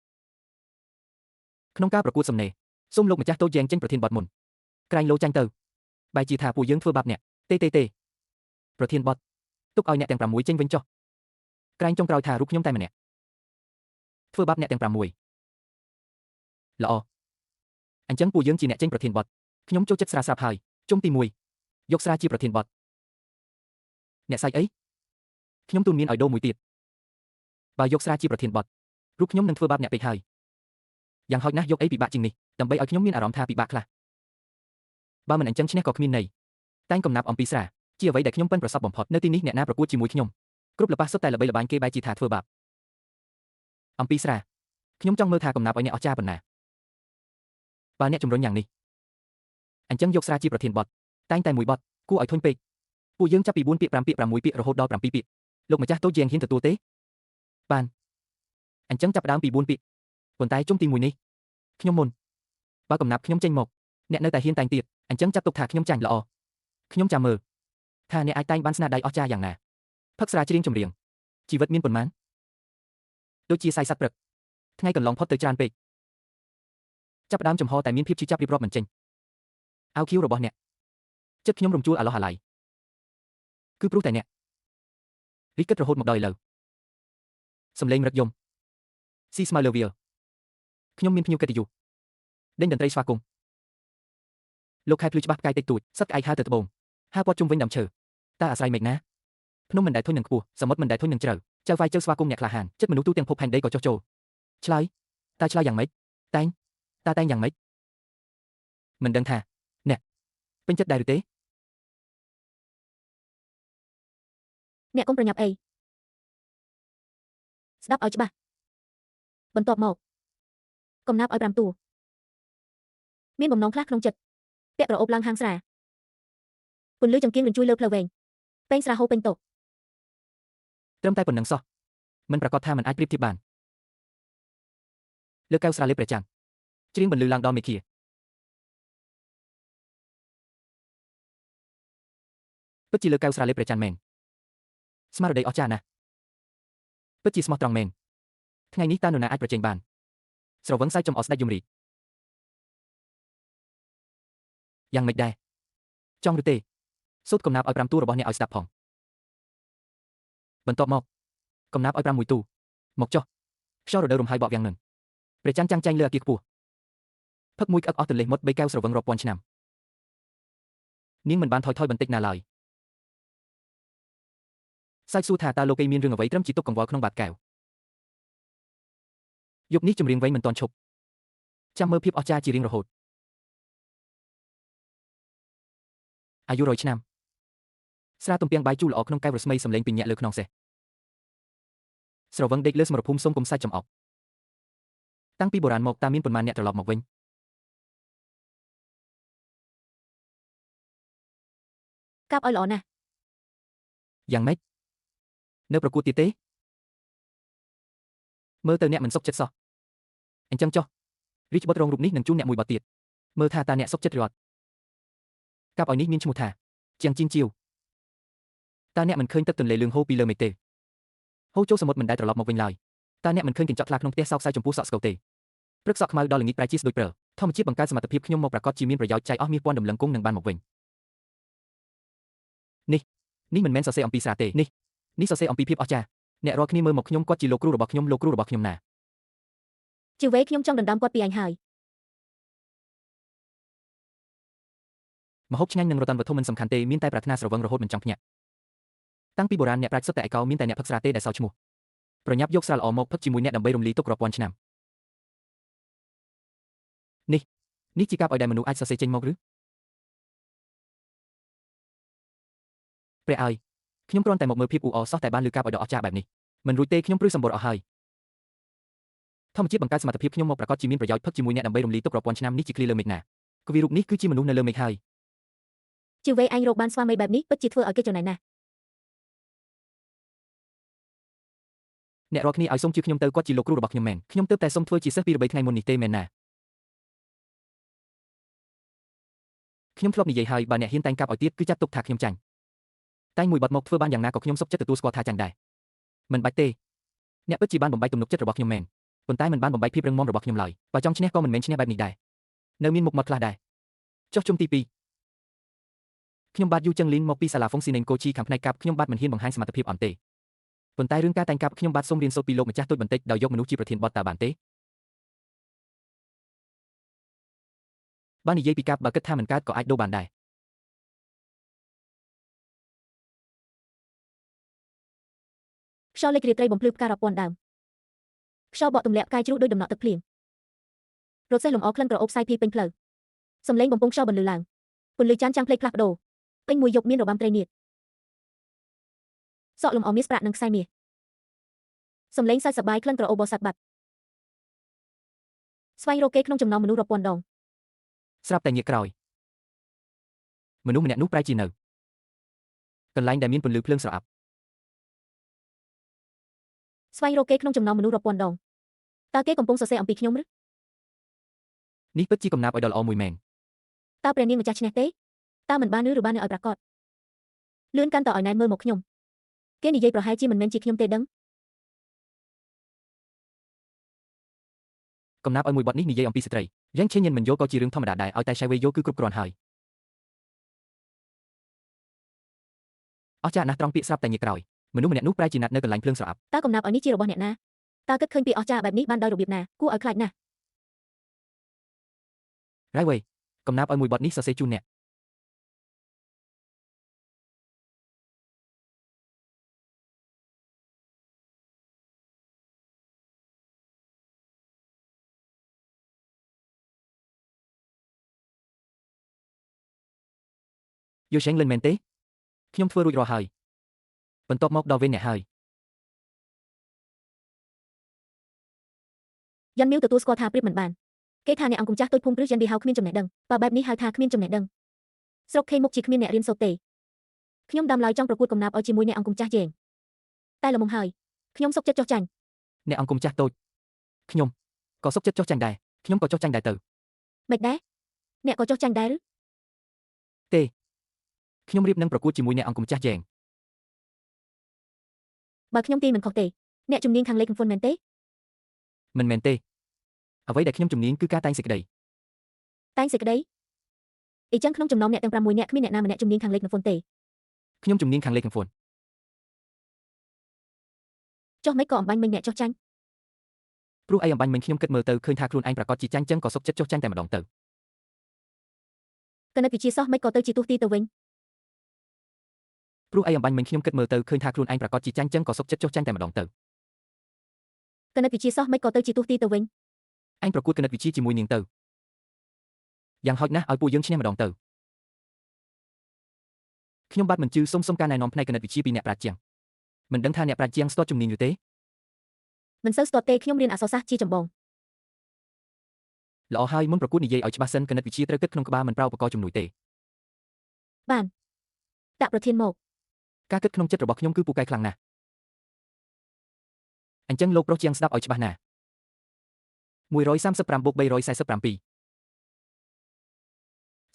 Speaker 1: ក្នុងការប្រកួតសំណេរសូមលោកម្ចាស់តូចយ៉ែងចេញប្រធានបទមុនក្រែងលោចាញ់ទៅបែរជាថាពួកយើងធ្វើបាបអ្នកទេប្រធានបទទុកឲ្យអ្នកទាំង6ចេញវិញចុះក្រែងចុងក្រោយថារូបខ្ញុំតែម្នាក់ធ្វើបាបអ្នកទាំង6ល្អអញ្ចឹងពួកយើងជាអ្នកចេញប្រធានបទខ្ញុំចូលចិត្តស្រាស្រាប់ហើយជុំទី1យកស្រាជាប្រធានបទអ្នកសាច់អីខ្ញុំទូនមានឲ្យដូរមួយទៀតបើយកស្រាជាប្រធានបទរូបខ្ញុំនឹងធ្វើបាបអ្នកពេកហើយយ៉ាងហោចណាស់យកអីពិបាកជាងនេះដើម្បីឲ្យខ្ញុំមានអារម្មណ៍ថាពិបាកខ្លះបើមិនអញ្ចឹងឈ្នះក៏គ្មានន័យតែងកំណាប់អំពីស្រាជាអ្វីដែលខ្ញុំប៉ិនប្រសពបំផុតនៅទីនេះអ្នកណាប្រកួតជាមួយខ្ញុំគ្រប់ល្បះសុទ្ធតែល្បីល្បាញគេបែរជាថាធ្វើបាបអំពីស្រាខ្ញុំចង់មើលថាកំណាប់ឲ្យអ្នកអស្ចារ្យប៉ុណ្ណាបើអ្នកជំរុញយ៉ាងនេះអញ្ចឹងយកស្រាជាប្រធានបទតែងតែមួយបទគួរឲ្យធុញពេកពួកយើងចាប់ពី4ពាក្យ5ពាក្យ6ពាក្យរហូតដល់7ពាក្យលោកម្ចាស់តូចជាងហ៊ានទទួលទេបានអញ្ចឹងចាប់ដើមពី4ពាក្យប៉ុន្តែជុំទី1នេះខ្ញុំមុនបើកំណាប់ខ្ញុំចេញមកអ្នកនៅតែហ៊ានតែងទៀតអញ្ចឹងចាត់ទុកថាខ្ញុំចាញ់ល្អខ្ញុំចាំមើលថាអ្នកអាចតែងបានស្នាដៃអស្ចារ្យយ៉ាងណាផឹកស្រាច្រៀងចម្រៀងជីវិតមានប៉ុន្មានដូចជាសាយសត្វព្រឹកថ្ងៃកន្លងផុតទៅច្រើនពេក ចាប់ដើមចំហតែមានភាពឈឺចាប់រៀបរាប់មិនចេញអោខៀវរបស់អ្នកចិត្តខ្ញុំរំជួលអាឡោះអាឡៃគឺព្រោះតែអ្នករីកគិតរហូតមកដល់ឥឡូវសំឡេងរឹកយំស៊ីស្មើលើវាខ្ញុំមានភ្ញៀវកិត្តិយសដេញតន្ត្រីស្វាគមន៍លោកខែភ្លឺច្បាស់ផ្កាយតិចតួចសឹកក្អែកហើរទៅត្បូងហើរព័ទ្ធជុំវិញដើមឈើតើអាស្រ័យមិនណាភ្នំមិនដែលធុញនឹងខ្ពស់សមុទ្រមិនដែលធុញនឹងជ្រៅចៅវាយចៅស្វាគមន៍អ្នកក្លាហានចិត្តមនុស្សទូទាំងភពផែនដីក៏ចុះចូលឆ្លើយតើឆ្លើយយ៉ាងម៉េចតែងយ៉ាងម៉េចមិនដឹងថាអ្នកពេញចិត្តដែរឬទេ
Speaker 2: អ្នកកុំប្រញាប់អីស្ដាប់ឲ្យច្បាស់បន្ទាប់មកកំណាប់ឲ្យ5តួមានបំណងខ្លះក្នុងចិត្តពាក់ប្រអប់ឡើងហាងស្រាពន្លឺចង្គៀងរញ្ជួយលើផ្លូវវែងពេងស្រាហូរពេញតុ
Speaker 1: ត្រឹមតែប៉ុណ្្នឹងសោះមិនប្រកាសថាมันអាចប្រៀបធៀបបានលើកែវស្រាលេបព្រះច័ន្ទច្រៀងបន្លឺឡើងដល់មេឃាពិតជាលើកែវស្រាលេបព្រះច័ន្ទមែនស្មារតីអស្ចារ្យណាស់ពិតជាស្មោះត្រង់មែនថ្ងៃនេះតើនរណាអាចប្រជែងបានស្រវឹងសាយចំអកស្ដេចយមរីកយ៉ាងម៉េចដែរចង់ឬទេសូត្រកំណាព្យឲ្យ5តួរបស់អ្នកឲ្យស្ដាប់ផងបន្ទាប់មកកំណាព្យឲ្យ6តួមកចុះខ្យល់រដូវរំហើយបក់វាំងនឹងព្រះច័ន្ទចាំងចែងលើអាគារខ្ពស់ផឹកមួយក្អឹកអស់ទន្លេមុត3កែវស្រវឹងរាប់ពាន់ឆ្នាំនាងមិនបានថយបន្តិចណាឡើយសាច់សួរថាតើលោកឯងមានរឿងអ្វីត្រឹមជាទុកកង្វល់ក្នុងបាតកែវយប់នេះចម្រៀងវែងមិនទាន់ឈប់ចាំមើលភាពអស្ចារ្យជារៀងរហូតអាយុ100ឆ្នាំស្រាទំពាំងបាយជូរល្អក្នុងកែវរស្មីសម្លេងពីញាក់លើខ្នងសេះស្រវឹងដេកលើស្មរភូមិសុំគុំសាច់ចំអកតាំងពីបុរាណមកតើមានប៉ុន្មានអ្នកត្រឡប់មកវិញ
Speaker 2: កាប់ឲ្យល្អណាស់
Speaker 1: យ៉ាងម៉េចនៅប្រកួតទៀតទេមើលទៅអ្នកមិនសុខចិត្តសោះអញ្ចឹងចុះរាជបុត្ររងរូបនេះនឹងជូនអ្នកមួយបទទៀតមើលថាតើអ្នកសុខចិត្តឬអត់កាប់ឲ្យនេះមានឈ្មោះថាជាងជីងជាវតើអ្នកមិនឃើញទឹកទន្លេលឿងហូរពីលើមេឃទេហូរចូលសមុទ្រមិនដែលត្រឡប់មកវិញឡើយតើអ្នកមិនឃើញកញ្ចក់ថ្លាក្នុងផ្ទះសោកសៅចំពោះសក់ស្កូវទេព្រឹកសក់ខ្មៅដល់ល្ងាចប្រែជាស្ដួយព្រើធម្មជាតិបង្កើតសមត្ថភាពខ្ញុំមកប្រកាសជាមានប្រយោជន៍ចៃអស់មាសពាន់ដំឡឹងគង់នឹងបានមកវិញនេះមិនមែនសរសេរអំពីស្រាទេនេះសរសេរអំពីភាពអស្ចារ្យអ្នករាល់គ្នាមើលមកខ្ញុំគាត់ជាលោកគ្រូរបស់ខ្ញុំណា
Speaker 2: ជាវេខ្ញុំចង់ដណ្ដើមគាត់ពីអញហើយ
Speaker 1: ម្ហូបឆ្ងាញ់និងរតនវត្ថុមិនសំខាន់ទេមានតែប្រាថ្នាស្រវឹងរហូតមិនចង់ភ្ញាក់តាំងពីបុរាណអ្នកប្រាជ្ញសុទ្ធតែឯកោមានតែអ្នកផឹកស្រាទេដែលសោឈ្មោះប្រញាប់យកស្រាល្អមកផឹកជាមួយអ្នកដើម្បីរំលាយទុក្ខរាប់ពាន់ឆ្នាំនេះជាកាប់ឲ្យដែលមនុស្សអាចសរសេរចេញមកឬព្រះអើយខ្ញុំគ្រាន់តែមកមើលភាពអ៊ូអរសោះតែបានលឺកាប់ឲ្យដ៏អស្ចារ្យបែបនេះមិនរួចទេខ្ញុំព្រឺសម្បូរអស់ហើយធម្មជាតិបង្កើតសមត្ថភាពខ្ញុំមកប្រកាសជាមានប្រយោជន៍ផឹកជាមួយអ្នកដើម្បីរំលាយទុក្ខរាប់ពាន់ឆ្នាំនេះជាឃ្លាលើមេឃណាកវីរូបនេះគឺជាមនុស្សនៅលើមេឃហើយ
Speaker 2: ជាវេអញរកបានស្វាមីបែបនេះពិតជាធ្វើឲ្យគេចំណេញណាស់
Speaker 1: អ្នករាល់គ្នាឲ្យសូមជឿខ្ញុំទៅគាត់ជាលោកគ្រូរបស់ខ្ញុំមែនខ្ញុំទើបតែសូមធ្វើជាសិស្សពីរបីថ្ងៃមុននេះទេមែនណាខ្ញុំធ្លាប់និយាយហើយបើអ្នកហ៊ានតែងកាប់ឲ្យទៀតគឺចាត់ទុកថាខ្ញុំចាញ់តែមួយបត់មកធ្វើបានយ៉ាងណាក៏ខ្ញុំសុខចិត្តទទួលស្គាល់ថាចាញ់ដែរមិនបាច់ទេអ្នកពិតជាបានបំបែកទំនុកចិត្តរបស់ខ្ញុំមែនប៉ុន្តែមិនបានបំបែកភាពរឹងមាំរបស់ខ្ញុំឡើយបើចង់ឈ្នះក៏មិនមែនឈ្នះបែបនេះដែរនៅមានមុខមាត់ខ្លះដែរចុះជុំទី2ខ្ញុំបាទយូចឹងលីនមកពីសាលាហ្វុងស៊ីនេនកូជីខាងផ្នែកកាប់ខ្ញុំបាទមិនហ៊ានបង្ហាញសមត្ថភាពអន់ទេប៉ុន្តែរឿងការតែងកាប់ខ្ញុំបាទសូមរៀនសូត្រពីលោកម្ចាស់ទូចបន្តិចដោយយកមនុស្សជាប្រធានបទតើបានទេបាននិយាយពីកាប់បើគិតថាមិនកើតក៏អាចដូរបានដែរ
Speaker 2: ខ្យល់លេចរាត្រីបំភ្លឺផ្ការាប់ពាន់ដើមខ្យល់បក់ទម្លាក់ផ្កាយជ្រុះដោយដំណក់ទឹកភ្លៀងរត់សេះលំអក្លិនក្រអូបសាយភីពេញផ្លូវសំឡេងបំពង់ខ្យល់បន្លឺឡើងពន្លឺចានចាំងភ្លេចផ្លាស់ប្ដូរពេញមួយយប់មានរបាំត្រីនៀតសក់លំអមាសប្រាក់នឹងខ្សែមាសសំឡេងសាច់សបាយក្លិនក្រអូបបោះសត្វបាត់ស្វែងរកគេក្នុងចំណោមមនុស្សរាប់ពាន់ដង
Speaker 1: ស្រាប់តែងាកក្រោយមនុស្សម្នាក់នោះប្រែជានៅកន្លែងដែលមានពន្លឺភ្លើងស្រអាប់
Speaker 2: ស្វែងរកគេក្នុងចំណោមមនុស្សរាប់ពាន់ដងតើគេកំពុងសរសេរអំពីខ្ញុំឬ
Speaker 1: នេះពិតជាកំណាព្យឲ្យដ៏ល្អមួយមែន
Speaker 2: តើព្រះនាងម្ចាស់ឈ្នះទេតើមិនបានឬបានឲ្យប្រកាសលឿនកាន់តឲ្យណែនមើលមកខ្ញុំគេនិយាយប្រហែលជាមិនមែនជាខ្ញុំទេដឹង
Speaker 1: កំណាព្យឲ្យមួយបទនេះនិយាយអំពីស្ត្រី យ៉ាងឆេញញិនមិនយកក៏ជារឿងធម្មតាដែរឲ្យតែឆៃវេយកគឺគ្រប់គ្រាន់ហើយអស្ចារ្យណាស់ត្រង់ពាក្យស្រាប់តែងាកក្រោយមនុស្សម្នាក់នោះប្រែជាណាត់នៅកន្លែងភ្លើងស្រអាប់
Speaker 2: តើកំណាព្យឲ្យនេះជារបស់អ្នកណាតើគិតឃើញពីអស្ចារ្យបែបនេះបានដោយរបៀបណាគួរឲ្យខ្លាចណាស់
Speaker 1: រ៉ៃវេកំណាព្យឲ្យមួយបទនេះសរសេរជូនអ្នកយល់ឆេងលិនមែនទេខ្ញុំធ្វើរួចរាល់ហើយបន្ទាប់មកដល់វេនអ្នកហើយ
Speaker 2: យ៉ាន់មីវទទួលស្គាល់ថាប្រៀបមិនបានគេថាអ្នកអង្គចាស់តូចភូមិគ្រឹះយ៉ាន់ឌីហៅគ្មានចំណេះដឹងបើបែបនេះហៅថាគ្មានចំណេះដឹងស្រុកខេមុខជាគ្មានអ្នករៀនសូត្រទេខ្ញុំដើមឡើយចង់ប្រកួតកំណាព្យឲ្យជាមួយអ្នកអង្គចាស់យេងតែល្មមហើយខ្ញុំសុកចិត្តចោះចាញ់
Speaker 1: អ្នកអង្គចាស់តូចខ្ញុំក៏សុកចិត្តចោះចាញ់ដែរខ្ញុំក៏ចោះចាញ់ដែរទៅ
Speaker 2: មិនដែរអ្នកក៏ចោះចាញ់ដែរឬ
Speaker 1: ទេខ្ញុំរៀបនឹងប្រកួតជាមួយអ្នកអង្គចាស់យេង
Speaker 2: បើខ្ញុំទាយមិនខុសទេអ្នកជំនាញខាងលេខកំហ្វុនមែនទេ
Speaker 1: មិនមែនទេអ្វីដែលខ្ញុំជំនាញគឺការតែងសេចក្តី
Speaker 2: តែងសេចក្តីអីចឹងក្នុងចំណោមអ្នកទាំង6នាក់គ្មានអ្នកណាម្នាក់ជំនាញខាងលេខកំហ្វុនទេ
Speaker 1: ខ្ញុំជំនាញខាងលេខកំហ្វុន
Speaker 2: ចុះមិនក៏អំបញ្ញមិញអ្នកចោះចាញ់
Speaker 1: ព្រោះអីអំបញ្ញមិញខ្ញុំគិតមើលទៅឃើញថាខ្លួនឯងប្រកាសជាចាញ់ចឹងក៏សុកចិត្តចោះចាញ់តែម្ដងទៅ
Speaker 2: កណិតវិជាសោះមិនក៏ទៅជាទូទីទៅវិញ
Speaker 1: ព្រោះអីអំបញ្ញមិញខ្ញុំគិតមើលទៅឃើញថាខ្លួនឯងប្រកាសជាចាញ់ចឹងក៏សុកចិត្តចោះចាញ់តែម្ដងទៅ
Speaker 2: កណិតវិជាសោះមិនក៏ទៅជាទូទីទៅវិញ
Speaker 1: អញប្រកួតគណិតវិទ្យាជាមួយនាងទៅយ៉ាងហោចណាស់ឲ្យពួកយើងឈ្នះម្ដងទៅខ្ញុំបាទមិនជឿសុំការណែនាំផ្នែកគណិតវិទ្យាពីអ្នកប្រាជ្ញជាងមិនដឹងថាអ្នកប្រាជ្ញជាងស្ទាត់ជំនាញឬទេ
Speaker 2: មិនសូវស្ទាត់ទេខ្ញុំរៀនអក្សរសាស្ត្រជាចម្បង
Speaker 1: ល្អហើយមុនប្រកួតនិយាយឲ្យច្បាស់សិនគណិតវិទ្យាត្រូវគិតក្នុងក្បាលមិនប្រើឧបករណ៍ជំនួយទេ
Speaker 2: បានដាក់ប្រធានមក
Speaker 1: ការគិតក្នុងចិត្តរបស់ខ្ញុំគឺពូកែខ្លាំងណាស់អញ្ចឹងលោកប្រុសជាងស្ដាប់ឲ្យច្បាស់ណាស់135 + 347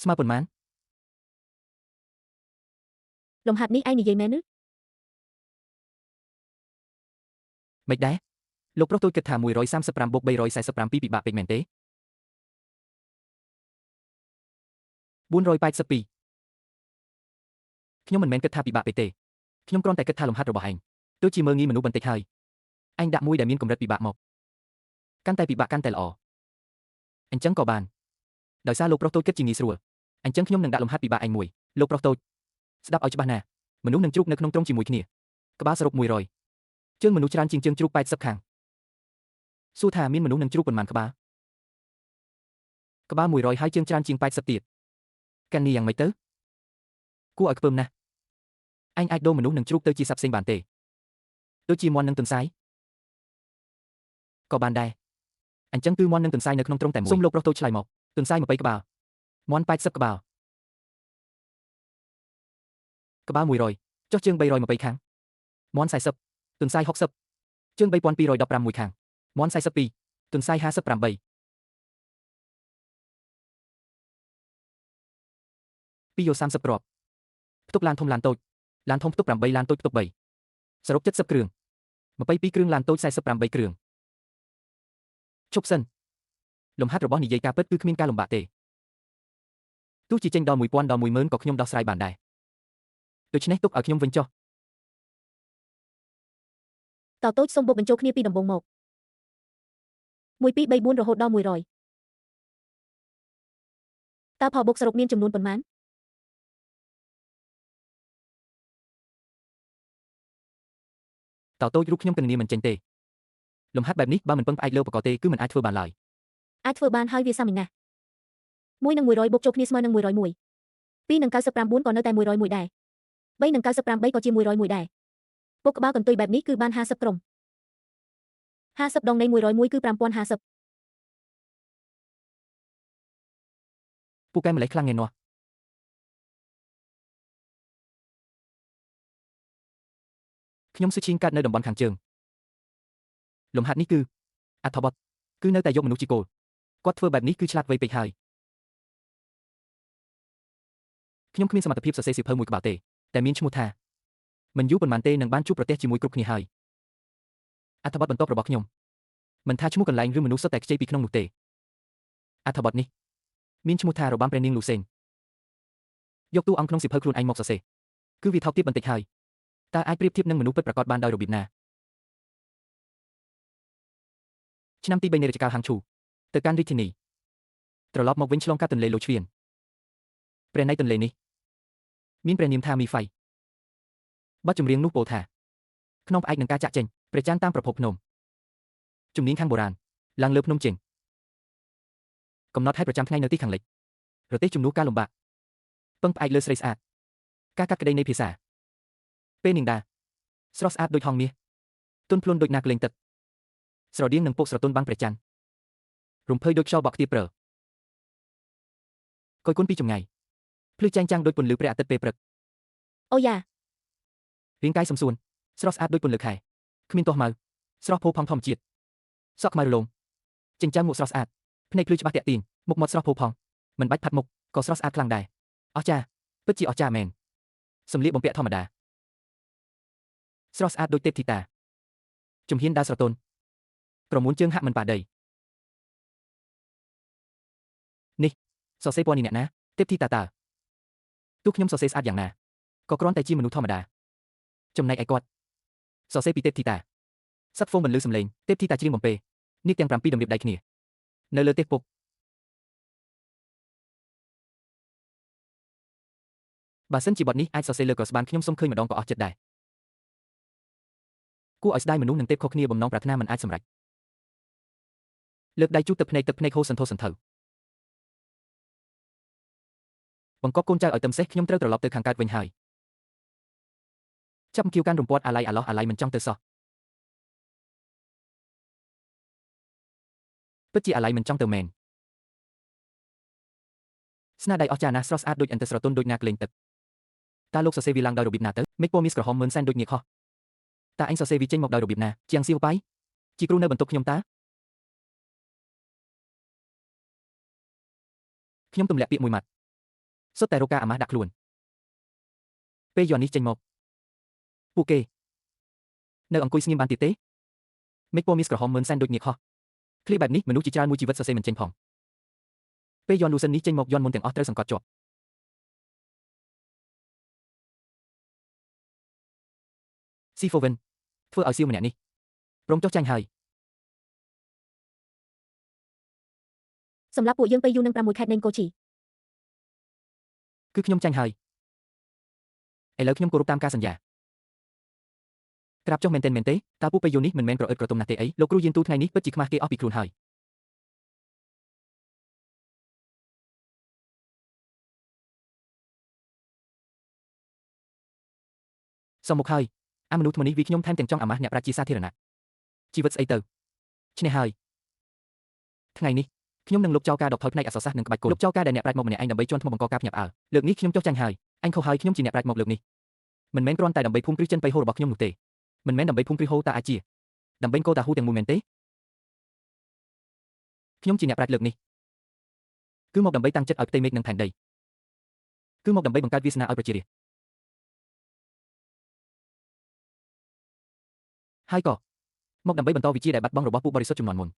Speaker 1: ស្មើប៉ុន្មាន
Speaker 2: លំហាត់នេះឯងនិយាយមែនឬ
Speaker 1: មិនដែរលោកប្រុសទូចគិតថា135 + 347ពិបាកពេកមែនទេ482ខ្ញុំមិនមែនគិតថាពិបាកពេកទេខ្ញុំគ្រាន់តែគិតថាលំហាត់របស់ឯងទោះជាមើលងាយមនុស្សបន្តិចហើយឯងដាក់មួយដែលមានកម្រិតពិបាកមកកាន់តែពិបាកកាន់តែល្អអញ្ចឹងក៏បានដោយសារលោកប្រុសតូចគិតជាងាយស្រួលអញ្ចឹងខ្ញុំនឹងដាក់លំហាត់ពិបាកឯងមួយលោកប្រុសតូចស្ដាប់ឲ្យច្បាស់ណាស់មនុស្សនឹងជ្រូកនៅក្នុងទ្រុងជាមួយគ្នាក្បាលសរុប100ជើងមនុស្សច្រើនជាងជើងជ្រូក80ខាងសួរថាមានមនុស្សនឹងជ្រូកប៉ុន្មានក្បាល100ហើយជើងច្រើនជាង80ទៀតកាន់នេះយ៉ាងម៉េចទៅគួរឲ្យខ្ពើមណាស់អញអាចដូរមនុស្សនឹងជ្រូកទៅជាសត្វផ្សេងបានទេដូចជាមាន់និងទន្សាយក៏បានដែរអញ្ចឹងគឺមាន់និងទន្សាយនៅក្នុងទ្រុងតែមួយសូមលោកប្រុសតូចឆ្លើយមកទន្សាយ20ក្បាលមាន់80ក្បាលក្បាល100ចុះជើង320ខាងមាន់40ទន្សាយ60ជើង3215មួយខាងមាន់42ទន្សាយ58 2យក30គ្រាប់ផ្ទុកឡានធំឡានតូចឡានធំផ្ទុក8ឡានតូចផ្ទុក3សរុប70គ្រឿង22គ្រឿងឡានតូច48គ្រឿងឈប់សិនលំហាត់របស់និយាយការពិតគឺគ្មានការលំបាកទេទោះជាចេញដល់1000ដល់10000ក៏ខ្ញុំដោះស្រាយបានដែរដូច្នេះទុកឲ្យខ្ញុំវិញចុះ
Speaker 2: តើតូចសុំបុកបញ្ចូលគ្នាពីដំបូងមក1 2 3 4រហូតដល់100តើផលបុកសរុបមានចំនួនប៉ុន្មាន
Speaker 1: តើតូចរូបខ្ញុំគណនាមិនចេញទេលំហាត់បែបនេះបើមិនពឹងផ្អែកលើឧបករណ៍ទេគឺមិនអាចធ្វើបានឡើយ
Speaker 2: អាចធ្វើបានហើយវាសាមញ្ញណាស់1នឹង100បុកចូលគ្នាស្មើនឹង101 2នឹង99ក៏នៅតែ101ដែរ3នឹង98ក៏ជា101ដែរពុកក្បាលកន្ទុយបែបនេះគឺបាន50ក្រុម50ដងនៃ101គឺ5050
Speaker 1: ពូកែម្លេះខ្លាំងងាយនាស់ខ្ញុំស៊ឺឈៀងកាត់នៅតំបន់ខាងជើងលំហាត់នេះគឺអត្ថបទគឺនៅតែយកមនុស្សជាគោលគាត់ធ្វើបែបនេះគឺឆ្លាតវៃពេកហើយខ្ញុំគ្មានសមត្ថភាពសរសេរសៀវភៅមួយក្បាលទេតែមានឈ្មោះថាមិនយូរប៉ុន្មានទេនឹងបានជួបប្រទះជាមួយគ្រប់គ្នាហើយអត្ថបទបន្ទាប់របស់ខ្ញុំមិនថាឈ្មោះកន្លែងឬមនុស្សសុទ្ធតែខ្ចីពីក្នុងនោះទេ អត្ថបទនេះមានឈ្មោះថារបាំព្រះនាងលូសេងយកតួអង្គក្នុងសៀវភៅខ្លួនឯងមកសរសេរគឺវាថោកទាបបន្តិចហើយតើអាចប្រៀបធៀបនឹងមនុស្សពិតប្រាកដបានដោយរបៀបណាឆ្នាំទី3នៃរជ្ជកាលហាងឈូទៅកាន់រាជធានីត្រឡប់មកវិញឆ្លងកាត់ទន្លេលូឆ្វៀនព្រះនៃទន្លេនេះមានព្រះនាមថាមីហ្វៃបទចម្រៀងនោះពោលថាក្នុងផ្អែកនឹងការចាក់ចេញព្រះច័ន្ទតាមប្រភពភ្នំជំនាញខាងបុរាណឡើងលើភ្នំជិងកំណត់ឲ្យប្រចាំថ្ងៃនៅទីខាងលិចប្រទេសជំនួសការលំបាកពឹងផ្អែកលើស្រីស្អាតការកាត់ក្តីនៃភាសាពេលនាងដាស្រស់ស្អាតដូចហងមាសទន់ភ្លន់ដូចនាគលេងទឹកស្រដៀងនឹងពុកស្រទន់បាំងព្រះច័ន្ទរំភើយដូចខ្យល់បក់ខ្ទាបព្រើកយគុណពីចម្ងាយភ្លឺចែងចាំងដូចពន្លឺព្រះអាទិត្យពេលព្រឹក
Speaker 2: អូយ៉ា
Speaker 1: រាងកាយសំសួនស្រស់ស្អាតដូចពន្លឺខែគ្មានទាស់ម៉ៅស្រស់ផូរផង់ធម្មជាតិសក់ខ្មៅរលោងចិញ្ចើមមុខស្រស់ស្អាតភ្នែកភ្លឺច្បាស់តាក់ទាញមុខមាត់ស្រស់ផូរផង់មិនបាច់ផាត់មុខក៏ស្រស់ស្អាតខ្លាំងដែរអស្ចារ្យពិតជាអស្ចារ្យមែនសម្លៀកបំពាក់ធម្មតាស្រស់ស្អាតដូចទេពធីតាជំហានដើរស្រទន់ក្រមួនជើងហាក់មិនប៉ះដីនេះសរសេរពណ៌នេះអ្នកណាទេពធីតាតើទោះខ្ញុំសរសេរស្អាតយ៉ាងណាក៏គ្រាន់តែជាមនុស្សធម្មតាចំណែកឯគាត់សរសេរពីទេពធីតាសឹកហ្វូងបន្លឺសំឡេងទេពធីតាច្រៀងបំពេនាគទាំង7តម្រៀបដៃគ្នានៅលើទេពពុកបើសិនជាបទនេះអាចសរសេរលើក្រស្បានខ្ញុំសុំឃើញម្ដងក៏អស់ចិត្តដែរគួរឲ្យស្ដាយមនុស្សនឹងទេពខុសគ្នាបំណងប្រាថ្នាមិនអាចសម្រេចលើកដៃជូតទឹកភ្នែកហូរសន្ធោសន្ធៅបង្កប់កូនចៅឲ្យទឹមសេះខ្ញុំត្រូវត្រឡប់ទៅខាងកើតវិញហើយចាប់គៀវកាន់រំពាត់អាឡ័យអាឡោះអាឡ័យមិនចង់ទៅសោះពិតជាអាឡ័យមិនចង់ទៅមែនស្នាដៃអស្ចារ្យណាស់ស្រស់ស្អាតដូចអន្ទស្រទន់ដូចនាគលេងទឹកតើលោកសរសេរវាឡើងដោយរបៀបណាទៅមេឃពណ៌មាសក្រហមមើលសែនដូចញៀកខុសតើអញសរសេរវាចេញមកដោយរបៀបណាជាងស៊ីវប៉ៃជាគ្រូនៅបន្ទប់ខ្ញុំតើខ្ញុំទម្លាក់ពាក្យមួយម៉ាត់សុទ្ធតែរកការអាម៉ាស់ដាក់ខ្លួនពេលយន់នេះចេញមកពួកគេនៅអង្គុយស្ងៀមបានទៀតទេមេឃពណ៌មាសក្រហមមើលសែនដូចញៀកខុសឃ្លាបែបនេះមនុស្សជាច្រើនមួយជីវិតសរសេរមិនចេញផងពេលយន់លូសិននេះចេញមកយន់មុនទាំងអស់ត្រូវសង្កត់ជាប់ស៊ីហ្វូវិនធ្វើឲ្យសៀវម្នាក់នេះព្រមចុះចាញ់ហើយ
Speaker 2: សម្រាប់ពួកយើងពេលយូរនឹង6ខែដេញកូជី
Speaker 1: គឺខ្ញុំចាញ់ហើយឥឡូវខ្ញុំគោរពតាមការសន្យាក្រាបចុះមែនទេតើពួកពេលយូរនេះមិនមែនប្រអិតប្រទុំណាស់ទេអីលោកគ្រូយានទូថ្ងៃនេះពិតជាខ្មាស់គេអស់ពីខ្លួនហើយសមមុខហើយអាមនុស្សថ្មនេះវាខ្ញុំថែមទាំងចង់អាម៉ាស់អ្នកប្រាជ្ញជាសាធារណៈជីវិតស្អីទៅឈ្នះហើយថ្ងៃនេះខ្ញុំនឹងលុបចោលការដកថយផ្នែកអក្សរសាស្ត្រនិងក្បាច់គុណលុបចោលការដែលអ្នកប្រាជ្ញមកម្នាក់ឯងដើម្បីជន់ថ្មបង្កការភ្ញាក់ផ្អើលលើកនេះខ្ញុំចុះចាញ់ហើយអញខុសហើយខ្ញុំជាអ្នកប្រាជ្ញមកលើកនេះមិនមែនគ្រាន់តែដើម្បីភូមិគ្រឹះចិនបៃហូរបស់ខ្ញុំនោះទេមិនមែនដើម្បីភូមិគ្រឹះហូតាអាចជាដើម្បីកោតាហ៊ូទាំងមួយមែនទេខ្ញុំជាអ្នកប្រាជ្ញលើកនេះគឺមកដើម្បីតាំងចិត្តឲ្យផ្ទៃមេឃនិងផែនដីគឺមកដើម្បីបង្កើតវាសនាឲ្យប្រជារាស្ត្រហើយក៏មកដើម្បីបន្តវិជ្ជាដែលបាត់បង់របស់ពួកបរិសុទ្ធជំនាន់មុន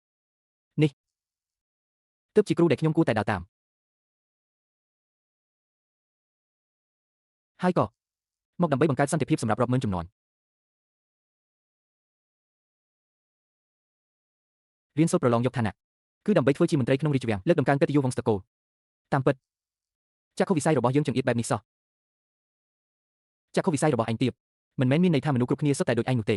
Speaker 1: នេះទើបជាគ្រូដែលខ្ញុំគួរតែដើរតាមហើយក៏មកដើម្បីបង្កើតសន្តិភាពសម្រាប់រាប់ម៉ឺនជំនាន់រៀនសូត្រប្រឡងយកឋានៈគឺដើម្បីធ្វើជាមន្ត្រីក្នុងរាជវាំងលើកដំកើងកិត្តិយសវង្សត្រកូលតាមពិតចក្ខុវិស័យរបស់យើងចង្អៀតបែបនេះសោះចក្ខុវិស័យរបស់អញទៀបមិនមែនមានន័យថាមនុស្សគ្រប់គ្នាសុទ្ធតែដូចឯងនោះទេ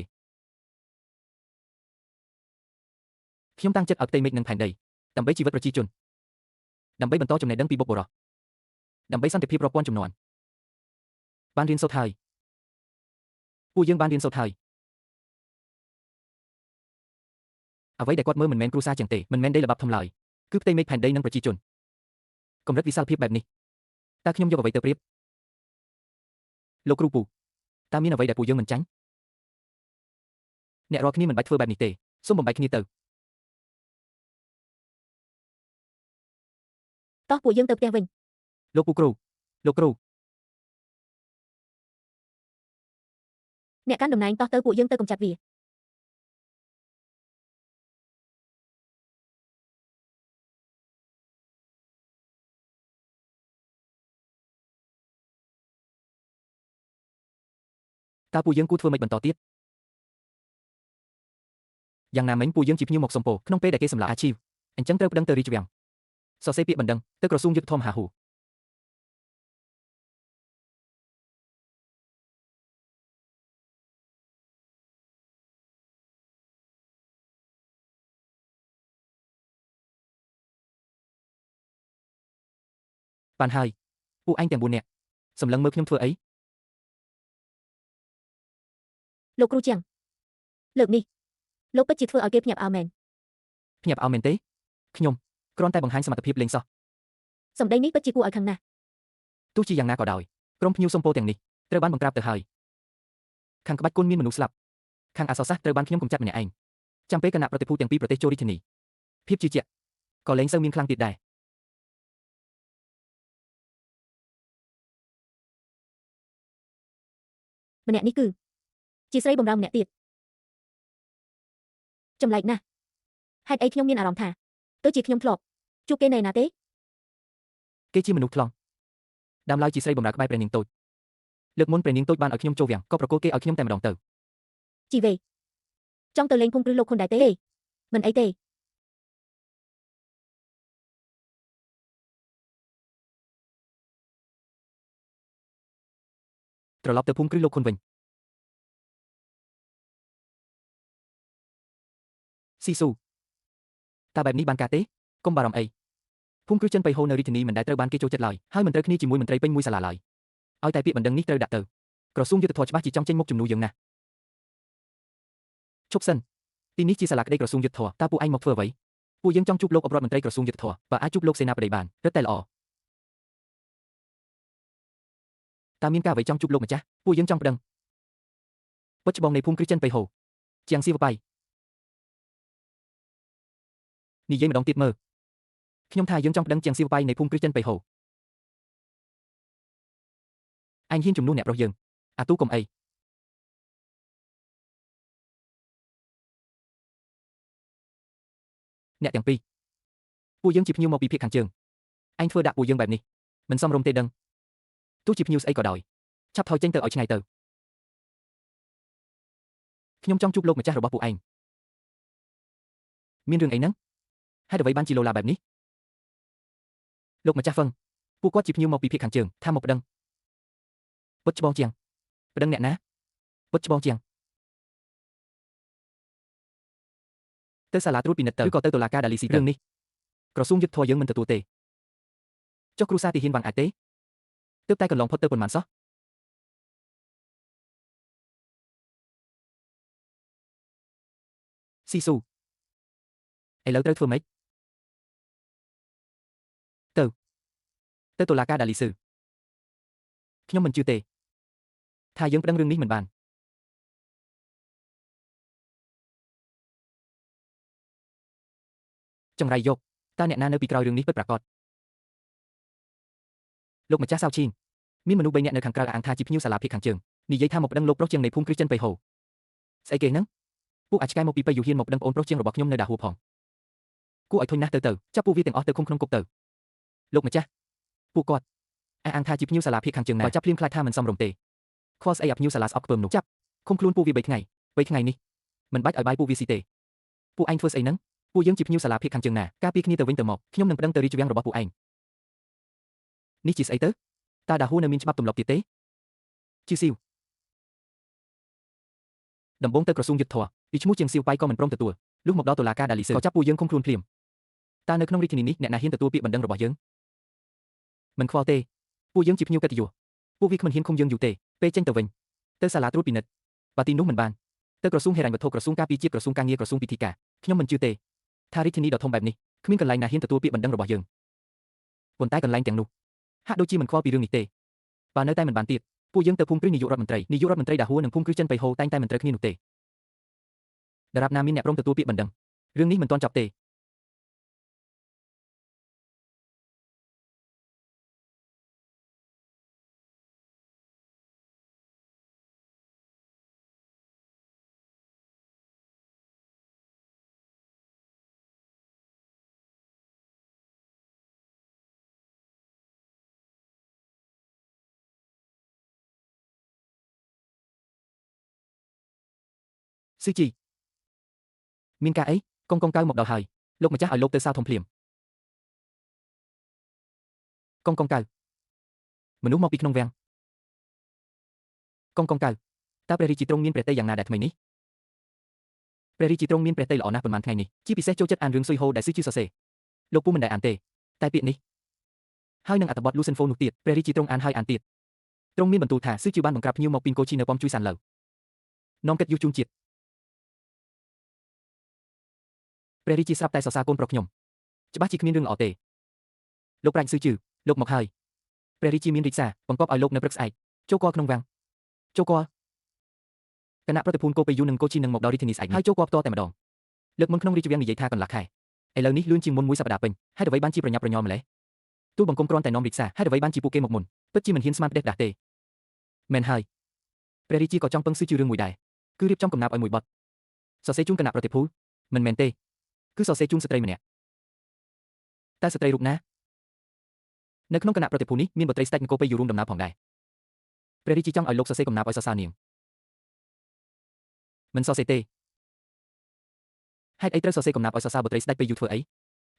Speaker 1: ខ្ញុំតាំងចិត្តឲ្យផ្ទៃមេឃនិងផែនដីដើម្បីជីវិតប្រជាជនដើម្បីបន្តចំណេះដឹងពីបុព្វបុរសដើម្បីសន្តិភាពរាប់ពាន់ជំនាន់បានរៀនសូត្រហើយពួកយើងបានរៀនសូត្រហើយអ្វីដែលគាត់មើលមិនមែនគ្រួសារចឹងទេមិនមែនដីល្បាប់ធំឡើយគឺផ្ទៃមេឃផែនដីនិងប្រជាជនកម្រិតវិសាលភាពបែបនេះតើខ្ញុំយកអ្វីទៅប្រៀបលោកគ្រូពូតើមានអ្វីដែលពួកយើងមិនចាញ់អ្នករាល់គ្នាមិនបាច់ធ្វើបែបនេះទេសូមបំបែកគ្នាទៅ
Speaker 2: តោះពួកយើងទៅផ្ទះវិញ
Speaker 1: លោកគ្រូ
Speaker 2: អ្នកកាន់តំណែងតោះទៅពួកយើងទៅកំចាត់វា
Speaker 1: តើពួកយើងគួរធ្វើម៉េចបន្តទៀតយ៉ាងណាមិញពួកយើងជាភ្ញៀវមកសុំពរក្នុងពេលដែលគេសម្លាប់អាជីវអញ្ចឹងត្រូវប្តឹងទៅរាជវាំងសរសេរពាក្យបណ្ដឹងទៅក្រសួងយុទ្ធភ័ពមហាហួរបានហើយពួកឯងទាំង4នាក់សម្លឹងមើលខ្ញុំធ្វើអី
Speaker 2: លោកគ្រូជាងលើកនេះលោកពិតជាធ្វើឲ្យគេភ្ញាក់ផ្អើលមែន
Speaker 1: ភ្ញាក់ផ្អើលមែនទេខ្ញុំគ្រាន់តែបង្ហាញសមត្ថភាពលេងសោះ
Speaker 2: សម្ដីនេះពិតជាគួរឲ្យខឹងណាស់
Speaker 1: ទោះជាយ៉ាងណាក៏ដោយក្រុមភ្ញៀវសុំពរទាំងនេះត្រូវបានបង្ក្រាបទៅហើយខាងក្បាច់គុណមានមនុស្សស្លាប់ខាងអក្សរសាស្ត្រត្រូវបានខ្ញុំកម្ចាត់ម្នាក់ឯងចាំពេលគណៈប្រតិភូទាំងពីរប្រទេសចូលរាជធានីភាពជឿជាក់ក៏លែងសូវមានខ្លាំងទៀតដែរ
Speaker 2: ម្នាក់នេះគឺជាស្រីបំរើម្នាក់ទៀតចម្លែកណាស់ហេតុអីខ្ញុំមានអារម្មណ៍ថាទៅជាខ្ញុំធ្លាប់ជួបគេនៅណាទេ
Speaker 1: គេជាមនុស្សថ្លង់ដើមឡើយជាស្រីបំរើក្បែរព្រះនាងតូចលើកមុនព្រះនាងតូចបានឲ្យខ្ញុំចូលវាំងក៏ប្រគល់គេឲ្យខ្ញុំតែម្ដងទៅ
Speaker 2: ជីវេចង់ទៅលេងភូមិគ្រឹះលោកខុនដែរទេមិនអីទេ
Speaker 1: ត្រឡប់ទៅភូមិគ្រឹះលោកខុនវិញស៊ីស៊ូតើបែបនេះបានការទេកុំបារម្ភអីភូមិគ្រឹះចិនបៃហូនៅរាជធានីមិនដែលត្រូវបានគេចូលចិត្តឡើយហើយមិនត្រូវគ្នាជាមួយមន្ត្រីពេញមួយសាលាឡើយឲ្យតែពាក្យបណ្ដឹងនេះត្រូវដាក់ទៅក្រសួងយុទ្ធភ័ពច្បាស់ជាចង់ចេញមុខជំនួសយើងណាស់ឈប់សិនទីនេះជាសាលាក្តីក្រសួងយុទ្ធភ័ពតើពួកឯងមកធ្វើអ្វីពួកយើងចង់ជួបលោកអបរដ្ឋមន្ត្រីក្រសួងយុទ្ធភ័ពបើអាចជួបលោកសេនាបតីបានរឹតតែល្អតើមានការអ្វីចង់ជួបលោកម្ចាស់ពួកយើងចង់ប្តឹងពុតច្បងនៃភូមិគ្រឹះចិនបៃហូជាងស៊ីវបៃនិយាយម្ដងទៀតមើលខ្ញុំថាយើងចង់ប្តឹងជាងស៊ីវបៃនៃភូមិគ្រឹះចិនបៃហូឯងហ៊ានជំនួសអ្នកប្រុសយើងអាទូកុំអីអ្នកទាំងពីរពួកយើងជាភ្ញៀវមកពីភាគខាងជើងឯងធ្វើដាក់ពួកយើងបែបនេះមិនសមរម្យទេដឹងទោះជាភ្ញៀវស្អីក៏ដោយឆាប់ថយចេញទៅឲ្យឆ្ងាយទៅខ្ញុំចង់ជួបលោកម្ចាស់របស់ពួកឯងមានរឿងអីហ្នឹងហេតុអ្វីបានជាលោឡាបែបនេះលោកម្ចាស់ហ្វឹងពួកគាត់ជាភ្ញៀវមកពីភាគខាងជើងថាមកប្តឹងពុតច្បងជាងប្តឹងអ្នកណាពុតច្បងជាងទៅសាលាត្រួតពិនិត្យទៅឬក៏ទៅតុលាការដាលីស៊ីរឿងនេះក្រសួងយុទ្ធភ័ពយើងមិនទទួលទេចុះគ្រូសាទីហ៊ានវ៉ាន់អាចទេទើបតែកន្លងផុតទៅប៉ុន្មានសោះស៊ីស៊ូឥឡូវត្រូវធ្វើម៉េចទៅតុលាការដាលីស៊ឺខ្ញុំមិនជឿទេថាយើងប្តឹងរឿងនេះមិនបានចង្រៃយកតើអ្នកណានៅពីក្រោយរឿងនេះពិតប្រាកដលោកម្ចាស់សៅឈីងមានមនុស្ស3នាក់នៅខាងក្រៅអាងថាជាភ្ញៀវសាលាភាគខាងជើងនិយាយថាមកប្តឹងលោកប្រុសជាងនៃភូមិគ្រឹះចិនបៃហូស្អីគេហ្នឹងពួកអាចឆ្កែមកពីប៉ៃយូហ៊ានមកប្តឹងប្អូនប្រុសជាងរបស់ខ្ញុំនៅដាហួរផងគួរឲ្យធុញណាស់ទៅចាប់ពួកវាទាំងអស់ទៅឃុំក្នុងគុកទៅលោកម្ចាស់ពួកគាត់អះអាងថាជាភ្ញៀវសាលាភាគខាងជើងណាបើចាប់ភ្លាមខ្លាចថាមិនសមរម្យទេខលស្អីអាភ្ញៀវសាលាស្អប់ខ្ពើមនោះចាប់ឃុំខ្លួនពួកវា3ថ្ងៃនេះមិនបាច់ឲ្យបាយពួកវាស៊ីទេពួកឯងធ្វើស្អីហ្នឹងពួកយើងជាភ្ញៀវសាលាភាគខាងជើងណាការពារគ្នាទៅវិញទៅមកខ្ញុំនឹងប្តឹងទៅរាជវាំងរបស់ពួកឯងនេះជាស្អីទៅតើដាហួរនៅមានច្បាប់ទម្លាប់ទៀតទេជាស៊ីវដំបងទៅក្រសួងយុទ្ធភ័ពពីឈ្មោះជាងស៊ីវបៃក៏មិនព្រមទទួលលុះមកដល់តុលាការដាលីស៊ឺក៏ចាប់ពួកយើងឃុំខ្លួនភ្លាមតើនៅក្នុងរាជធានីនេះអ្នកណាហ៊ានទទួលពាក្យបណ្ដឹងរបស់យើងមិនខ្វល់ទេពួកយើងជាភ្ញៀវកិត្តិយសពួកវាគ្មិនហ៊ានឃុំយើងយូរទេពេលចេញទៅវិញទៅសាលាត្រួតពិនិត្យបើទីនោះមិនបានទៅក្រសួងហិរញ្ញវត្ថុក្រសួងការពារជាតិក្រសួងការងារក្រសួងពិធីការខ្ញុំមិនជឿទេថារាជធានីដ៏ធំបែបនេះគ្មានកន្លែងណាហ៊ានទទួលពាក្យបណ្ដឹងរបស់យើងប៉ុន្តែកន្លែងទាំងនោះហាក់ដូចជាមិនខ្វល់ពីរឿងនេះទេបើនៅតែមិនបានទៀតពួកយើងទៅភូមិគ្រឹះនាយករដ្ឋមន្ត្រីដាហួរនិងភូមិគ្រឹះចិនបៃហូតែងតែមិនត្រូវគ្នានោះទេដរាបណាមានអ្នកព្រមទទួលពាក្យបណ្ដឹងរឿងនេះមិនទាន់ចប់ទេ Sư chi. Miên ca ấy, con cao một đầu hời, lột mà chắc ở lột từ sao thông phliềm. Con cao. Mình uống mau pi không vang. Con cao. Ta preri chỉ trong miên prete yang na đạt mày ní. Preri chỉ trong miên prete lọ na phần màn ngày ní. Chi pi xét châu chất an rương suy hô đại sư chi sơ sề. Lột pu mình đại an tề. Tai piện ní. Hai nâng atabot lusen phô nục tiệt, preri chỉ trong an hai an tiệt. Trong miên bần tù thả sư chiu ban bằng cặp như một pin cô chi nợ bom chui sàn lầu. Nom kết yu chung chiệt. Preri chỉ sắp tay sò sa côn prok nhom. Chứ bác chỉ miên rương ở tề. Lột rạnh sư chữ, lột mọc hơi. Preri chỉ miên rịch xả, bằng cọp ở lột nợ brux ai. Châu qua không vang. Châu qua. Cái nạp protepun cô pe yu nâng cô chi nâng một đo ritinis ai. Hai châu qua to tại mà đòn. Lực môn không đi chụp yang vậy tha còn lạc hại. Ai lâu ní luôn chim môn mũi sập đạp bình. Hai đứa vây ban chiប្រញាប់ម្លេះ. Tu bằng công kron tại nom rịch xả. Hai đứa vây ban chi pu kê một mồn. Bất chi mình hiên smart đẹp đạt tề. Men hai. Preri chỉ có trong pâng sư chữ rương mùi đài. Cứ riệp trong cầm nạp ở mùi bọt. So se chung cái nạp protepu. Mình men tê. Cứ so se chung stray mình nè. Ta stray rụp ná. Nơi không cái nạp protepu ní, miên bọt tray stack cô pe yu rung đầm nạp hỏng đài. Preri chỉ trong ở lộc so se cầm nạp ở so sa niềng. Mình so se tê. Hai ấy trơ so se cầm nạp ở so sa bọt tray stack pe yu thừa ấy.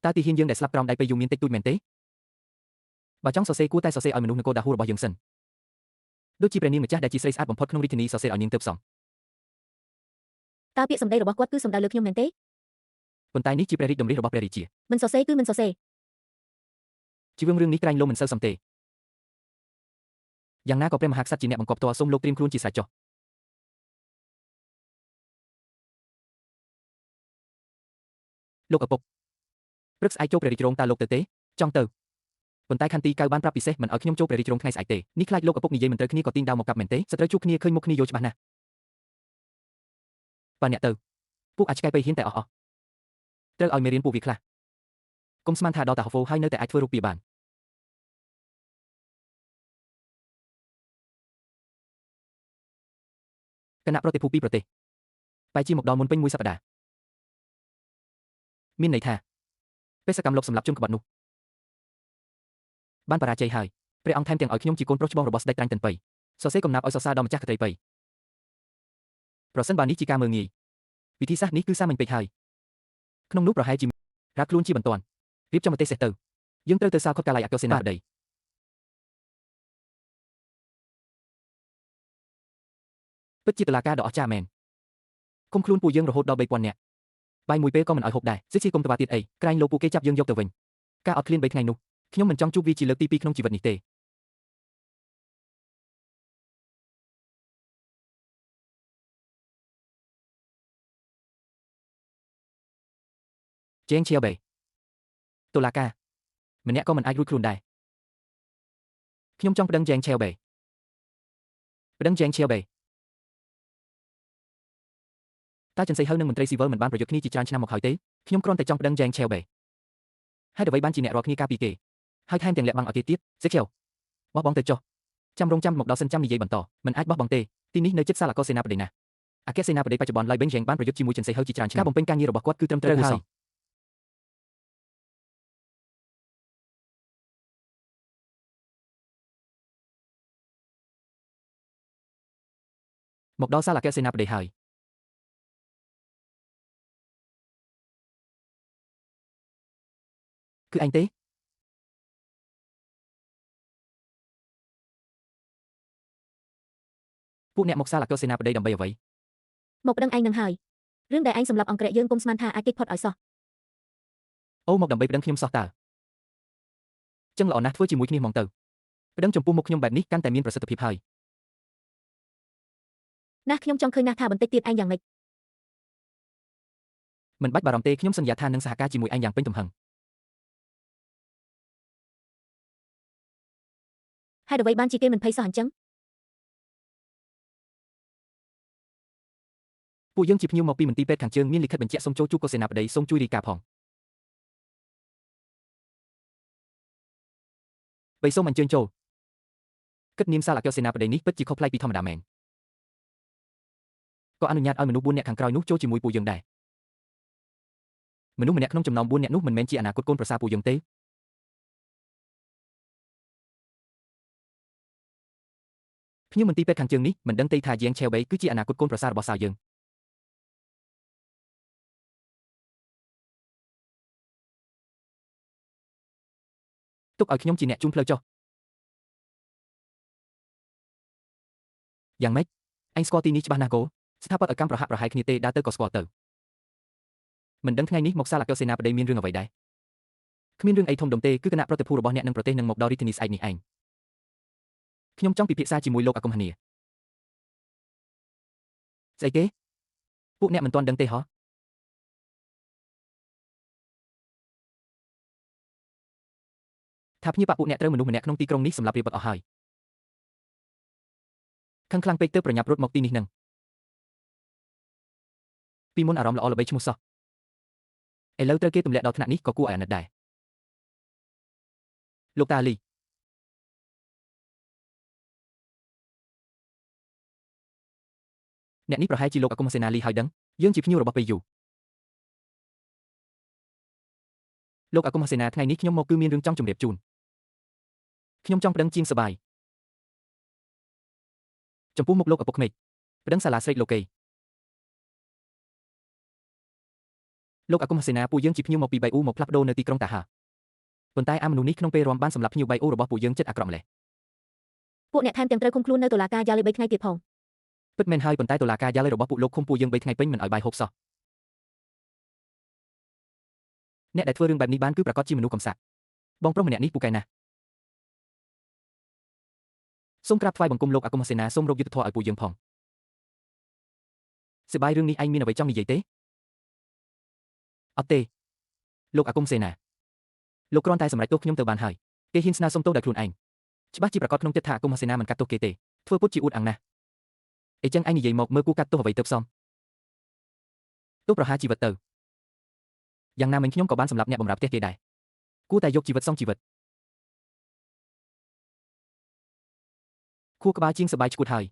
Speaker 1: Ta ti hiên dương để slap trong đài pe yu miên tê tui men tê. Bà trong so se cua tay so se ở mình nung cô đã hù bỏ dương sân. Đôi chi preni mà chắc đã chỉ stress át bằng pot không ritini so se ở niềng tớp sòng.
Speaker 2: Taពាក្យសម្ដីរបស់គាត់គឺសំដៅលើខ្ញុំមែនទេ
Speaker 1: ប៉ុន្តែនេះជាព្រះរាជតម្រិះរបស់ព្រះរាជា
Speaker 2: មិនសរសេរគឺមិនសរសេរ
Speaker 1: ជីវរឿងនេះក្រែងលោមិនសូវសំទេយ៉ាងណាក៏ព្រះមហាក្សត្រជាអ្នកបង្កប់តសូមលោកត្រៀមខ្លួនជាស្រេចចុះលោកឪពុកព្រឹកស្អែកចូលព្រះរាជរោងតើលោកទៅទេចង់ទៅប៉ុន្តែខន្ទីកៅបានប្រាប់ពិសេសមិនឲ្យខ្ញុំចូលព្រះរាជរោងថ្ងៃស្អែកទេនេះខ្លាចលោកឪពុកនិយាយមិនត្រូវគ្នាក៏ទីងដាវមកកាប់មែនទេសត្រូវជួបគ្នាឃើញមុខគ្នាយល់ច្បាស់ណាស់ប៉ាអ្នកទៅពួកអាចឆ្កែបីហ៊ានតែអស់ត្រូវឲ្យមេរៀនពួកវាខ្លះកុំស្មានថាដល់តាហូហ្វូហើយនៅតែអាចធ្វើរូបពីបានគណៈប្រតិភូពីប្រទេសបែរជាមកដល់មុនពេញមួយសប្តាហ៍មានន័យថាបេសកកម្មលុបសម្រាប់ជនក្បត់នោះបានបរាជ័យហើយព្រះអង្គថែមទាំងឲ្យខ្ញុំជាកូនប្រុសច្បងរបស់ស្ដេចត្រាញ់តិនប៉ៃសរសេរកំណាព្យឲ្យសរសើរដល់ម្ចាស់ក្ត្រីប៉ៃប្រសិនបើនេះជាការមើលងាយវិធីសាស្ត្រនេះគឺសាមញ្ញពេកហើយក្នុងនោះប្រហែលជារកខ្លួនជាបន្ទាន់រៀបចំប្រទេសសេះទៅយើងត្រូវទៅសាលខុតកាល័យអគ្គសេនាបតីពិតជាតុលាការដ៏អស្ចារ្យមែនគុំខ្លួនពួកយើងរហូតដល់ 3000 នាក់បាយមួយពេលក៏មិនឲ្យហូបដែរសិជាគុំតវ៉ាទៀតអីក្រែងលោកពួកគេចាប់យើងយកទៅវិញការអត់ឃ្លាន3ថ្ងៃនោះខ្ញុំមិនចង់ជួបវាជាលើកទី2ក្នុងជីវិតនេះទេជេងឈៀវបេតុលាការម្នាក់ក៏មិនអាចរួចខ្លួនដែរខ្ញុំចង់ប្តឹងជេងឈៀវបេប្តឹងជេងឈៀវបេតើចិនសីហៅនឹងមន្ត្រីស៊ីវិលមិនបានប្រយុទ្ធគ្នាជាច្រើនឆ្នាំមកហើយទេខ្ញុំគ្រាន់តែចង់ប្តឹងជេងឈៀវបេហើយអ្វីបានជាអ្នករកគ្នាការពីគេហើយថែមទាំងលាក់បាំងឲ្យគេទៀតសេខៀវបោះបង់ទៅចុះចាំរងចាំមកដល់សិនចាំនិយាយបន្តមិនអាចបោះបង់ទេទីនេះនៅជិតសាលអគ្គសេនាបតីណាអគ្គសេនាបតីបច្ចុប្បន្នឡើយបេងយ៉ាងបានប្រយុទ្ធជាមួយចិនសីហៅជាច្រើនឆ្នាំការបំពេញការងាររបស់គាត់គឺត្រឹមត្រូវហើយមកដល់សាលអគ្គសេនាបតីហើយគឺឯងទេពួកអ្នកមកសាលអគ្គសេនាបតីដើម្បីអ្វី
Speaker 2: មកប្តឹងឯងនឹងហើយរឿងដែលឯងសម្លាប់អង្គរៈយើងគុំស្មានថាអាចគេចផុតឲ្យសោះ
Speaker 1: អូមកដើម្បីប្តឹងខ្ញុំសោះតើចឹងល្អណាស់ធ្វើជាមួយគ្នាហ្មងទៅប្តឹងចំពោះមុខខ្ញុំបែបនេះកាន់តែមានប្រសិទ្ធភាពហើយ
Speaker 2: ណាស់ខ្ញុំចង់ឃើញណាស់ថាបន្តិចទៀតឯងយ៉ាងម៉េច
Speaker 1: មិនបាច់បារម្ភទេខ្ញុំសន្យាថានឹងសហការជាមួយឯងយ៉ាងពេញទំហឹង
Speaker 2: ហេតុអ្វីបានជាគេមិនភ័យសោះអញ្ចឹង
Speaker 1: ពួកយើងជាភ្ញៀវមកពីមន្ទីរពេទ្យខាងជើងមានលិខិតបញ្ជាក់សូមចូលជួបកុសេនាបតីសូមជួយរាយការណ៍ផងបីសូមអញ្ជើញចូលគិតនាមសាលអគ្គសេនាបតីនេះពិតជាខុសប្លែកពីធម្មតាមែនក៏អនុញ្ញាតឲ្យមនុស្ស4នាក់ខាងក្រោយនោះចូលជាមួយពួកយើងដែរមនុស្សម្នាក់ក្នុងចំណោម4នាក់នោះមិនមែនជាអនាគតកូនប្រសារពួកយើងទេភ្ញៀវមន្ទីរពេទ្យខាងជើងនេះមិនដឹងទេថាយាងឆេវបេគឺជាអនាគតកូនប្រសាររបស់សាវយើង ទុកឲ្យខ្ញុំជាអ្នកជូនផ្លូវចុះយ៉ាងម៉េចអញស្គាល់ទីនេះច្បាស់ណាស់គោស្ថាបត្យកម្មប្រហាក់ប្រហែលគ្នាទេដើរទៅក៏ស្គាល់ទៅមិនដឹងថ្ងៃនេះមកសាឡាកោសេនាបតីមានរឿងអ្វីដែរគ្មានរឿងអីធំដុំទេគឺគណៈប្រតិភូរបស់អ្នកនឹងប្រទេសនឹងមកដល់រាជធានីស្អែកនេះឯងខ្ញុំចង់ពិភាក្សាជាមួយលោកអាគមហនីស្អីគេពួកអ្នកមិនទាន់ដឹងទេហ៎ថាភ្ញាបពួកអ្នកត្រូវមនុស្សម្នាក់ក្នុងទីក្រុងនេះសម្លាប់រៀបអស់ហើយខឹងខ្លាំងពេកទើបប្រញាប់រត់មកទីនេះនឹងពីមុនអារម្មណ៍ល្អល្បីឈ្មោះសោះឥឡូវត្រូវគេទម្លាក់ដល់ថ្នាក់នេះក៏គួរឲ្យអាណិតដែរលោកតាលីអ្នកនេះប្រហែលជាលោកអាគមសេនាលីហើយដឹងយើងជាភ្ញៀវរបស់ពេយូលោកអាគមសេនាថ្ងៃនេះខ្ញុំមកគឺមានរឿងចង់ជម្រាបជូនខ្ញុំចង់ប្តឹងជាងសបាយចំពោះមុខលោកឪពុកក្មេកប្តឹងសាលាស្រេចលោកេលោកអាគមសេនាពួកយើងជាភ្ញៀវមកពីបៃអ៊ូមកផ្លាស់ប្ដូរនៅទីក្រុងតាហាប៉ុន្តែអាមនុស្សនេះក្នុងពេលរាំបានសម្លាប់ភ្ញៀវបៃអ៊ូរបស់ពួកយើងចិត្តអាក្រក់ម្ល៉េះ
Speaker 2: ពួកអ្នកថែមទាំងត្រូវឃុំខ្លួននៅតុលាការយ៉ាលេ3ថ្ងៃទៀតផង
Speaker 1: ពិតមែនហើយប៉ុន្តែតុលាការយ៉ាលេរបស់ពួកលោកឃុំពួកយើង3ថ្ងៃពេញមិនឲ្យបាយហូបសោះអ្នកដែលធ្វើរឿងបែបនេះបានគឺប្រកាសជាមនុស្សកំសាកបងប្រុសម្នាក់នេះពូកែណាស់សូមក្រាបថ្វាយបង្គំលោកអាគមសេនាសូមរកយុត្តិធម៌ឲ្យពួកយើងផងសេបាយរឿងនេះឯងមានអ្វីចង់និយាយទេអត់ទេលោកអាគមសេនាលោកគ្រាន់តែសម្រេចទោសខ្ញុំទៅបានហើយគេហ៊ានស្នើសុំទោសដោយខ្លួនឯងច្បាស់ជាប្រកាសក្នុងចិត្តថាអាគមសេនាមិនកាត់ទោសគេទេធ្វើពុតជាអួតអាងណាស់អីចឹងឯងនិយាយមកមើលគូកាត់ទោសអ្វីទៅផ្សំទោសប្រហារជីវិតទៅយ៉ាងណាមិញខ្ញុំក៏បានសម្លាប់អ្នកបម្រើផ្ទះគេដែរគួរតែយកជីវិតសងជីវិតខួរក្បាលជាងសបាយឈួតហើយ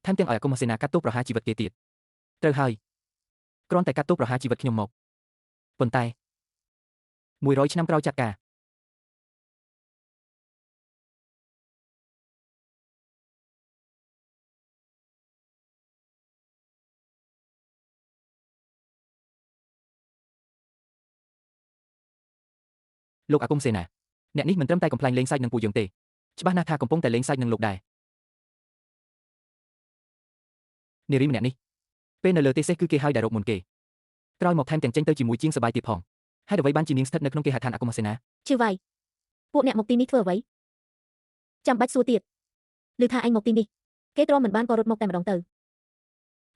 Speaker 1: ថែមទាំងឲ្យអាគមសេនាកាត់ទោសប្រហារជីវិតគេទៀតត្រូវហើយគ្រាន់តែកាត់ទោសប្រហារជីវិតខ្ញុំមកប៉ុន្តែ100ឆ្នាំក្រោយចាត់ការលោកអាគមសេនាអ្នកនេះមិនត្រឹមតែកំ pl ែងលេងសើចនឹងពួកយើងទេច្បាស់ណាស់ថាកំពុងតែលេងសើចនឹងលោកដែរនារីម្នាក់នេះពេលនៅលើទេសគឺគេហៅដែលរកមុនគេក្រោយមកថែមទាំងចេញទៅជាមួយជាងសបាយទៀតផងហេតុអ្វីបានជានាងស្ថិតនៅក្នុងគេហដ្ឋានអាគមសេនា
Speaker 2: ជឿវាយពួកអ្នកមកទីនេះធ្វើអ្វីចាំបាច់សួរទៀតឮថាអញមកទីនេះគេទ្រាំមិនបានក៏រត់មកតែម្ដងទៅ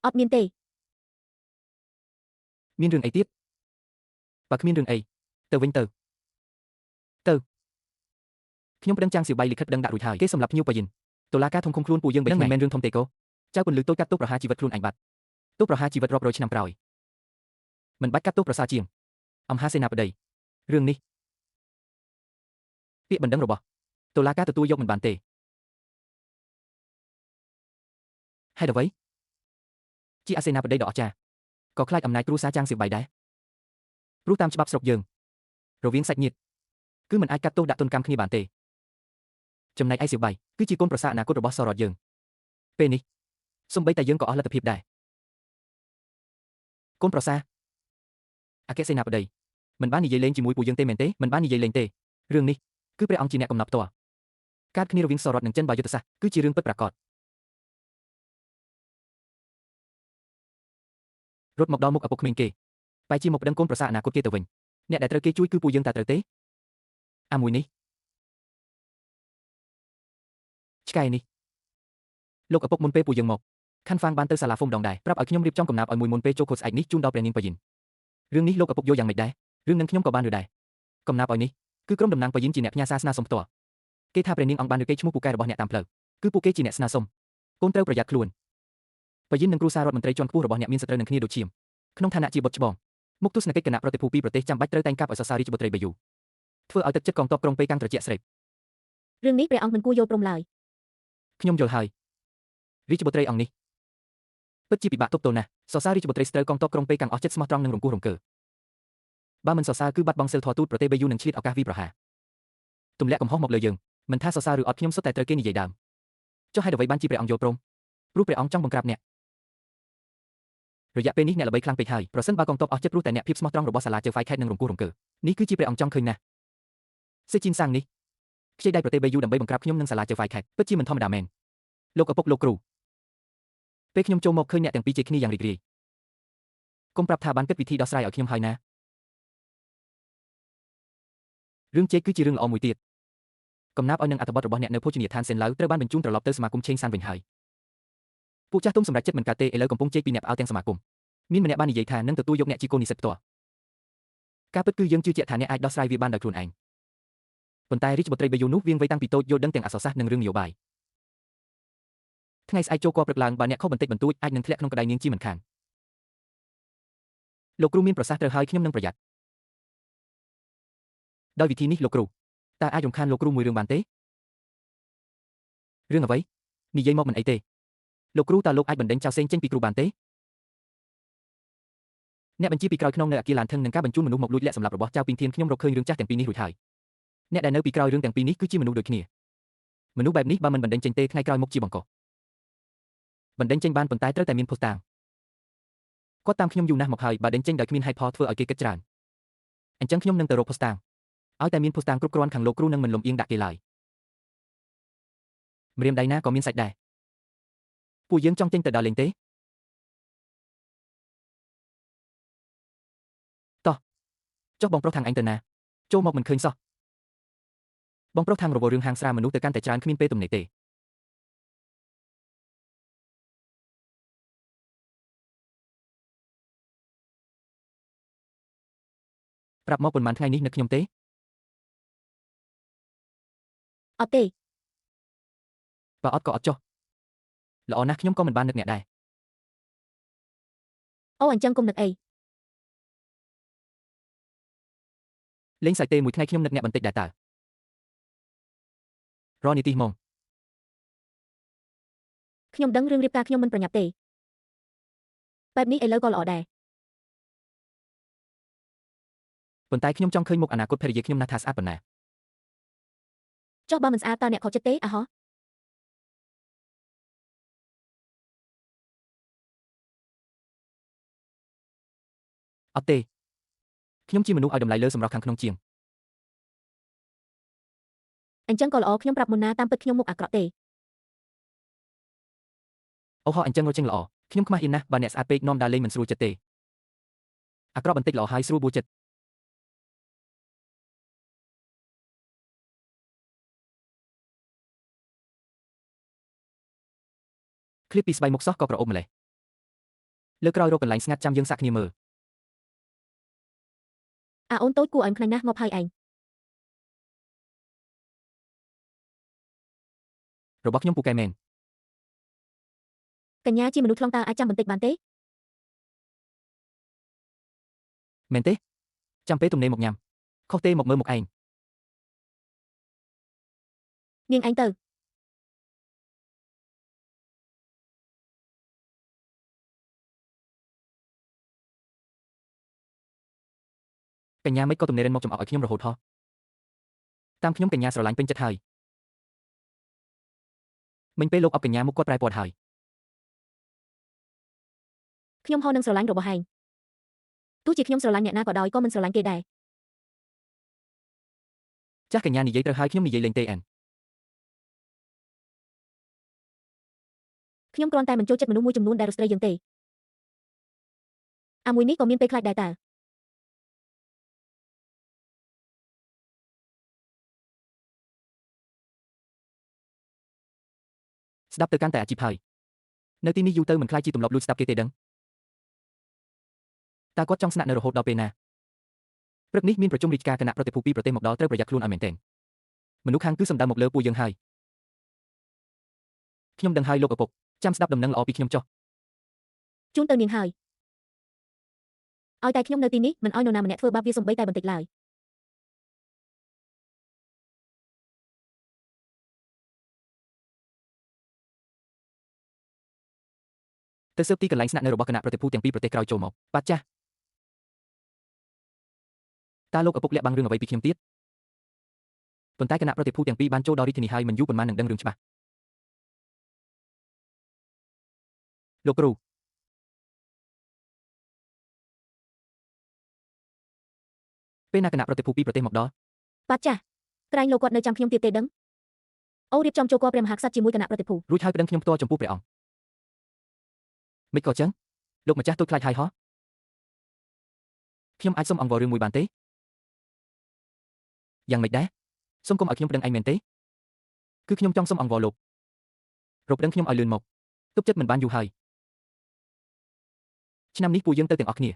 Speaker 2: អត់មានទេ
Speaker 1: មានរឿងអីទៀតបើគ្មានរឿងអីទៅវិញទៅខ្ញុំប្តឹងចាងសៀវបៃលិខិតដឹងដាក់រួចហើយគេសម្លាប់ភ្ញៀវប៉ាយិនតុលាការធំឃុំខ្លួនពួកយើង3ថ្ងៃមិនមែនរឿងធំទេកូចៅពន្លឺតូចកាត់ទោសប្រហារជីវិតខ្លួនឯងបាត់ទោសប្រហារជីវិតរាប់រយឆ្នាំក្រោយមិនបាច់កាត់ទោសប្រសើរជាងអំហាសេនាបតីរឿងនេះពាក្យបណ្ដឹងរបស់តុលាការទទួលយកមិនបានទេហេតុអ្វីជាអាសេនាបតីដ៏អស្ចារ្យក៏ខ្លាចអំណាចគ្រួសារចាងសៀវបៃដែរព្រោះតាមច្បាប់ស្រុកយើងរវាងសាច់ញាតិគឺមិនអាចកាត់ទោសដាក់ទណ្ឌកម្មគ្នាបានទេចំណែកឯសៀវបៃគឺជាកូនប្រសារអនាគតរបស់សរដ្ឋយើងពេលនេះសូម្បីតែយើងក៏អស់លទ្ធភាពដែរកូនប្រសារអគ្គសេនាបតីមិនបាននិយាយលេងជាមួយពួកយើងទេមែនទេមិនបាននិយាយលេងទេរឿងនេះគឺព្រះអង្គជាអ្នកកំណត់ផ្ទាល់ការគ្នារវាងសរដ្ឋនិងចិនបើយុទ្ធសាស្ត្រគឺជារឿងពិតប្រាកដរត់មកដល់មុខឪពុកក្មេងគេបែរជាមកប្តឹងកូនប្រសារអនាគតគេទៅវិញអ្នកដែលត្រូវគេជួយគឺពួកយើងតែត្រូវទេអាមួយនេះឆ្កែនេះលោកឪពុកមុនពេលពួកយើងមកខាន់ហ្វាងបានទៅសាលាហ្វុំដងដែរប្រាប់ឲ្យខ្ញុំរៀបចំកំណាព្យឲ្យមួយមុនពេលចូលខួតស្អែកនេះជូនដល់ព្រះនាងប៉ាយិនរឿងនេះលោកឪពុកយកយ៉ាងម៉េចដែររឿងនឹងខ្ញុំក៏បានឬដែរកំណាព្យឲ្យនេះគឺក្រុមតំណាងប៉ាយិនជាអ្នកផ្ញើសារស្នើសុំផ្ទាល់គេថាព្រះនាងអង្គបានលើកគេឈ្មោះពូកែរបស់អ្នកតាមផ្លូវគឺពួកគេជាអ្នកស្នើសុំកូនត្រូវប្រយ័ត្នខ្លួនប៉ាយិននិងគ្រូសាររដ្ឋមន្ត្រីជាន់ខ្ពស់របស់អ្នកមានសត្រូវនឹងគ្នាដូចឈាមក្នុងឋានៈជាបុត្រច្បងមុខទស្សនកិច្ចគណៈប្រតិភូពីប្រទេសចាំបាច់ត្រូវតែងកាប់ឲ្យសរសើររាជបុត្រីបៃយូធ្វើឲ្យទឹកចិត្តកងទ័ពក្រុងប៉េកាំងត្រជាក់ស្រេក
Speaker 2: រឿងនេះព្រះអង្គមិនគួរយល់ព្រមឡើយ
Speaker 1: ខ្ញុំយល់ហើយរាជបុត្រីអង្គនេះពិតជាពិបាកទប់ទល់ណាស់សរសើររាជបុត្រីស្ត្រូវកងទ័ពក្រុងប៉េកាំងអស់ចិត្តស្មោះត្រង់និងរង្គោះរង្គើបើមិនសរសើរគឺបាត់បង់សិលធម៌ទូតប្រទេសបៃយូនឹងឆ្លៀតឱកាសវាយប្រហារទម្លាក់កំហុសមកលើយើងមិនថាសរសើរឬអត់ខ្ញុំសុទ្ធតែត្រូវគេនិយាយដើមចុះហេតុអ្វីបានជាព្រះអង្គយល់ព្រមព្រោះព្រះអង្គចង់បង្ក្រាបអ្នករយៈពេលនេះអ្នកល្បីខ្លាំងពេកហើយប្រសិនបើកងទ័ពអស់ចិត្តព្រោះតែអ្នកភាពស្មោះត្រង់របស់សាលាជើហ្វាយខេតនិងរង្គោះរង្គើនេះគឺជាព្រះអង្គចង់ឃើញណាស់ សេជីនសាំងនេះខ្ចីដៃប្រទេសបេយូដើម្បីបង្ក្រាបខ្ញុំនិងសាលាជើហ្វាយខេតពិតជាមិនធម្មតាមែនលោកឪពុកលោកគ្រូពេលខ្ញុំចូលមកឃើញអ្នកទាំងពីរជេរគ្នាយ៉ាងរីករាយកុំប្រាប់ថាបានគិតវិធីដោះស្រាយឲ្យខ្ញុំហើយណារឿងជេរគឺជារឿងល្អមួយទៀតកំណាព្យឲ្យនឹងអត្ថបទរបស់អ្នកនៅភោជនីយដ្ឋានសេនឡៅត្រូវបានបញ្ជូនត្រឡប់ទៅសមាគមឆេងសានវិញហើយពួកចាស់ទុំសម្រាប់ចិត្តមិនកាត់ទេឥឡូវកំពុងជេរពីអ្នកផ្អើលទាំងសមាគមមានម្នាក់បាននិយាយថានឹងទទួលយកអ្នកជាកូននិស្សិតផ្ទាល់ការពិតគឺយើងជឿជាក់ថាអ្នកអាចដោះស្រាយវាបានដោយខ្លួនឯងប៉ុន្តែរាជបុត្រីបេយូនោះវាងវៃតាំងពីតូចយល់ដឹងទាំងអក្សរសាស្ត្រនិងរឿងនយោបាយថ្ងៃស្អែកចូលគព្រឹកឡើងបើអ្នកខុសបន្តិចបន្តួចអាចនឹងធ្លាក់ក្នុងក្តីនាងជាមិនខានលោកគ្រូមានប្រសាសន៍ត្រូវហើយខ្ញុំនឹងប្រយ័ត្នដោយវិធីនេះលោកគ្រូតើអាចរំខានលោកគ្រូមួយរឿងបានទេរឿងអ្វីនិយាយមកមិនអីទេលោកគ្រូតើលោកអាចបណ្ដេញចៅសេងចេញពីគ្រូបានទេអ្នកបញ្ជាពីក្រោយខ្នងនៅអគារឡានថឹងនឹងការបញ្ជូនមនុស្សមកលួចលាក់សម្លាប់របស់ចៅពីងធានខ្ញុំរកឃើញរឿងចាស់ទាំងពីរនេះរួចហើយអ្នកដែលនៅពីក្រោយរឿងទាំងពីរនេះគឺជាមនុស្សដូចគ្នាមនុស្សបែបនេះបើមិនបណ្ដេញចេញទេថ្ងៃក្រោយមកជាបង្កបណ្ដេញចេញបានប៉ុន្តែត្រូវតែមានភស្តុតាងគាត់តាមខ្ញុំយូរណាស់មកហើយបើដេញចេញដោយគ្មានហេតុផលធ្វើឲ្យគេគិតច្រើនអញ្ចឹងខ្ញុំនឹងទៅរកភស្តុតាងឲ្យតែមានភស្តុតាងគ្រប់គ្រាន់ខាងលោកគ្រូនឹងមិនលំអៀងដាក់គេឡើយម្រាមដៃណាក៏មានសាច់ដែរពួកយើងចង់ចេញទៅដើរលេងទេតោះចុះបងប្រុសທາງអញទៅណាចូលមកមិនឃើញសោះបងប្រុសທາງរវល់រឿងហាងស្រាមនុស្សទៅកាន់តែច្រើនគ្មានពេលទំនេរទេប្រាប់មកប៉ុន្មានថ្ងៃនេះនឹកខ្ញុំទេ
Speaker 2: អត់ទេ
Speaker 1: បើអត់ក៏អត់ចុះល្អណាស់ខ្ញុំក៏មិនបាននឹកអ្នកដែរ
Speaker 2: អូអញ្ចឹងគុំនឹកអី
Speaker 1: លេងសើចទេមួយថ្ងៃខ្ញុំនឹកអ្នកបន្តិចដែរតើរកនាទីហ្មង
Speaker 2: ខ្ញុំដឹងរឿងរៀបការខ្ញុំមិនប្រញាប់ទេបែបនេះឥឡូវក៏ល្អដែរ
Speaker 1: ប៉ុន្តែខ្ញុំចង់ឃើញមុខអនាគតភរិយាខ្ញុំណាស់ថាស្អាតប៉ុណ្ណា
Speaker 2: ចុះបើមិនស្អាតតើអ្នកខកចិត្តទេអាហោះ
Speaker 1: អត់ទេខ្ញុំជាមនុស្សឲ្យតម្លៃលើសម្រស់ខាងក្នុងជាង
Speaker 2: អញ្ចឹងក៏ល្អខ្ញុំប្រាប់មុនណាតាមពិតខ្ញុំមុខអាក្រក់ទេ
Speaker 1: អូហោះអញ្ចឹងរត់ចេញល្អខ្ញុំខ្មាស់អៀនណាស់បើអ្នកស្អាតពេកនាំដើរលេងមិនស្រួលចិត្តទេអាក្រក់បន្តិចល្អហើយស្រួលបួចិត្តឃ្លាបពីស្បៃមុខសោះក៏ក្រអូបម្លេះលើក្រោយរកកន្លែងស្ងាត់ចាំយើងសាក់គ្នាមើល
Speaker 2: អាអូនតូចគួរឲ្យខ្លាញ់ណាស់ងប់ហើយឯង
Speaker 1: របស់ខ្ញុំពូកែមែនក
Speaker 2: ញ្ញាជាមនុស្សថ្លង់តើអាចចាំបន្តិចបានទេ
Speaker 1: មែនទេចាំពេលទំនេរមកញ៉ាំខុសទេមកមើលមុខឯង
Speaker 2: នាងឯងទៅ
Speaker 1: កញ្ញាមិនក៏ទំនេររិនមកចំអកឲ្យខ្ញុំរហូតហោះតាមខ្ញុំកញ្ញាស្រឡាញ់ពេញចិត្តហើយមិញពេលលោកអបកញ្ញាមុខគាត់ប្រែពណ៌ហើយ
Speaker 2: ខ្ញុំហៅនឹងស្រឡាញ់របស់ហែងទោះជាខ្ញុំស្រឡាញ់អ្នកណាក៏ដោយក៏មិនស្រឡាញ់គេដែរ
Speaker 1: ចាស់កញ្ញានិយាយត្រូវហើយខ្ញុំនិយាយលេងទេអែន
Speaker 2: ខ្ញុំគ្រាន់តែមិនចូលចិត្តមនុស្សមួយចំនួនដែលរស្ត្រីយើងទេអាមួយនេះក៏មានពេលខ្លាចដែរតើ
Speaker 1: ស្ដាប់ទៅកាន់តែអាជីពហើយនៅទីនេះយូរទៅមិនខ្លាចជាទម្លាប់លួចស្ដាប់គេទេដឹងតើគាត់ចង់ស្នាក់នៅរហូតដល់ពេលណាព្រឹកនេះមានប្រជុំរាជការគណៈប្រតិភូពីប្រទេសមកដល់ត្រូវប្រយ័ត្នខ្លួនឲ្យមែនទែនមនុស្សខាងគឺសំដៅមកលើពួកយើងហើយខ្ញុំដឹងហើយលោកឪពុកចាំស្ដាប់ដំណឹងល្អពីខ្ញុំចុះ
Speaker 2: ជូនទៅនាងហើយឲ្យតែខ្ញុំនៅទីនេះមិនឲ្យនរណាម្នាក់ធ្វើបាបវាសំបីតែបន្តិចឡើយ
Speaker 1: ទៅស៊ើបទីកន្លែងស្នាក់នៅរបស់គណៈប្រតិភូទាំងពីរប្រទេសក្រោយចូលមកបាទចាស់តើលោកឪពុកលាក់បាំងរឿងអ្វីពីខ្ញុំទៀតប៉ុន្តែគណៈប្រតិភូទាំងពីរបានចូលដល់រាជធានីហើយមិនយូរប៉ុន្មាននឹងដឹងរឿងច្បាស់លោកគ្រូពេលណាគណៈប្រតិភូពីប្រទេសមកដល់
Speaker 2: បាទចាស់ ក្រែងលោកគាត់នៅចាំខ្ញុំទៀតទេដឹងអូរៀបចំចូលគល់ព្រះមហាក្សត្រជាមួយគណៈប្រតិភូ
Speaker 1: រួចហើយប្តឹងខ្ញុំផ្ទាល់ចំពោះព្រះអង្គមិនក៏ចឹងលោកម្ចាស់ទូចខ្លាចហើយហ៎ខ្ញុំអាចសុំអង្វររឿងមួយបានទេយ៉ាងម៉េចដែរសុំកុំឲ្យខ្ញុំប្តឹងឯងមែនទេគឺខ្ញុំចង់សុំអង្វរលោករកប្តឹងខ្ញុំឲ្យលឿនមកទប់ចិត្តមិនបានយូរហើយឆ្នាំនេះពួកយើងទៅទាំងអស់គ្នា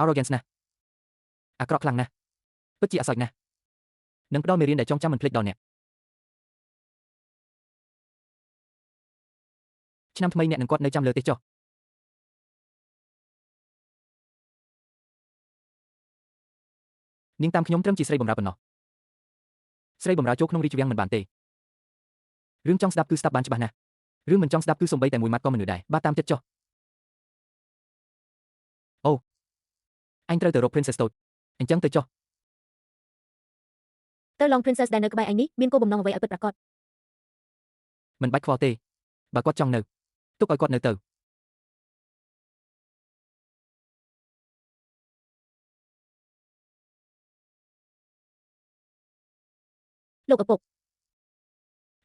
Speaker 1: arrogance ណាស់អាក្រក់ខ្លាំងណាស់ពិតជាអសោចណាស់នឹងផ្ដល់មេរៀនដែលចងចាំមិនភ្លេចដល់អ្នកឆ្នាំថ្មីអ្នកនឹងគាត់នៅចាំលើទេចុះនាងតាមខ្ញុំត្រឹមជាស្រីបម្រើប៉ុណ្ណោះស្រីបម្រើចូលក្នុងរាជវាំងមិនបានទេរឿងចង់ស្ដាប់គឺស្ដាប់បានច្បាស់ណាស់រឿងមិនចង់ស្ដាប់គឺសំបីតែមួយម៉ាត់ក៏មិននឿដែរបាទតាមចិត្តចុះអូអញត្រូវទៅរក Princess តូចអញ្ចឹងទៅចុះ
Speaker 2: ទៅ Long Princess ដែលនៅក្បែរឯងនេះមានគោលបំណងអ្វីឲ្យពិតប្រាកដ
Speaker 1: មិនបាច់ខ្វល់ទេបើគាត់ចង់នៅទុកឲ្យគាត់នៅទៅ
Speaker 2: លោកឪពុក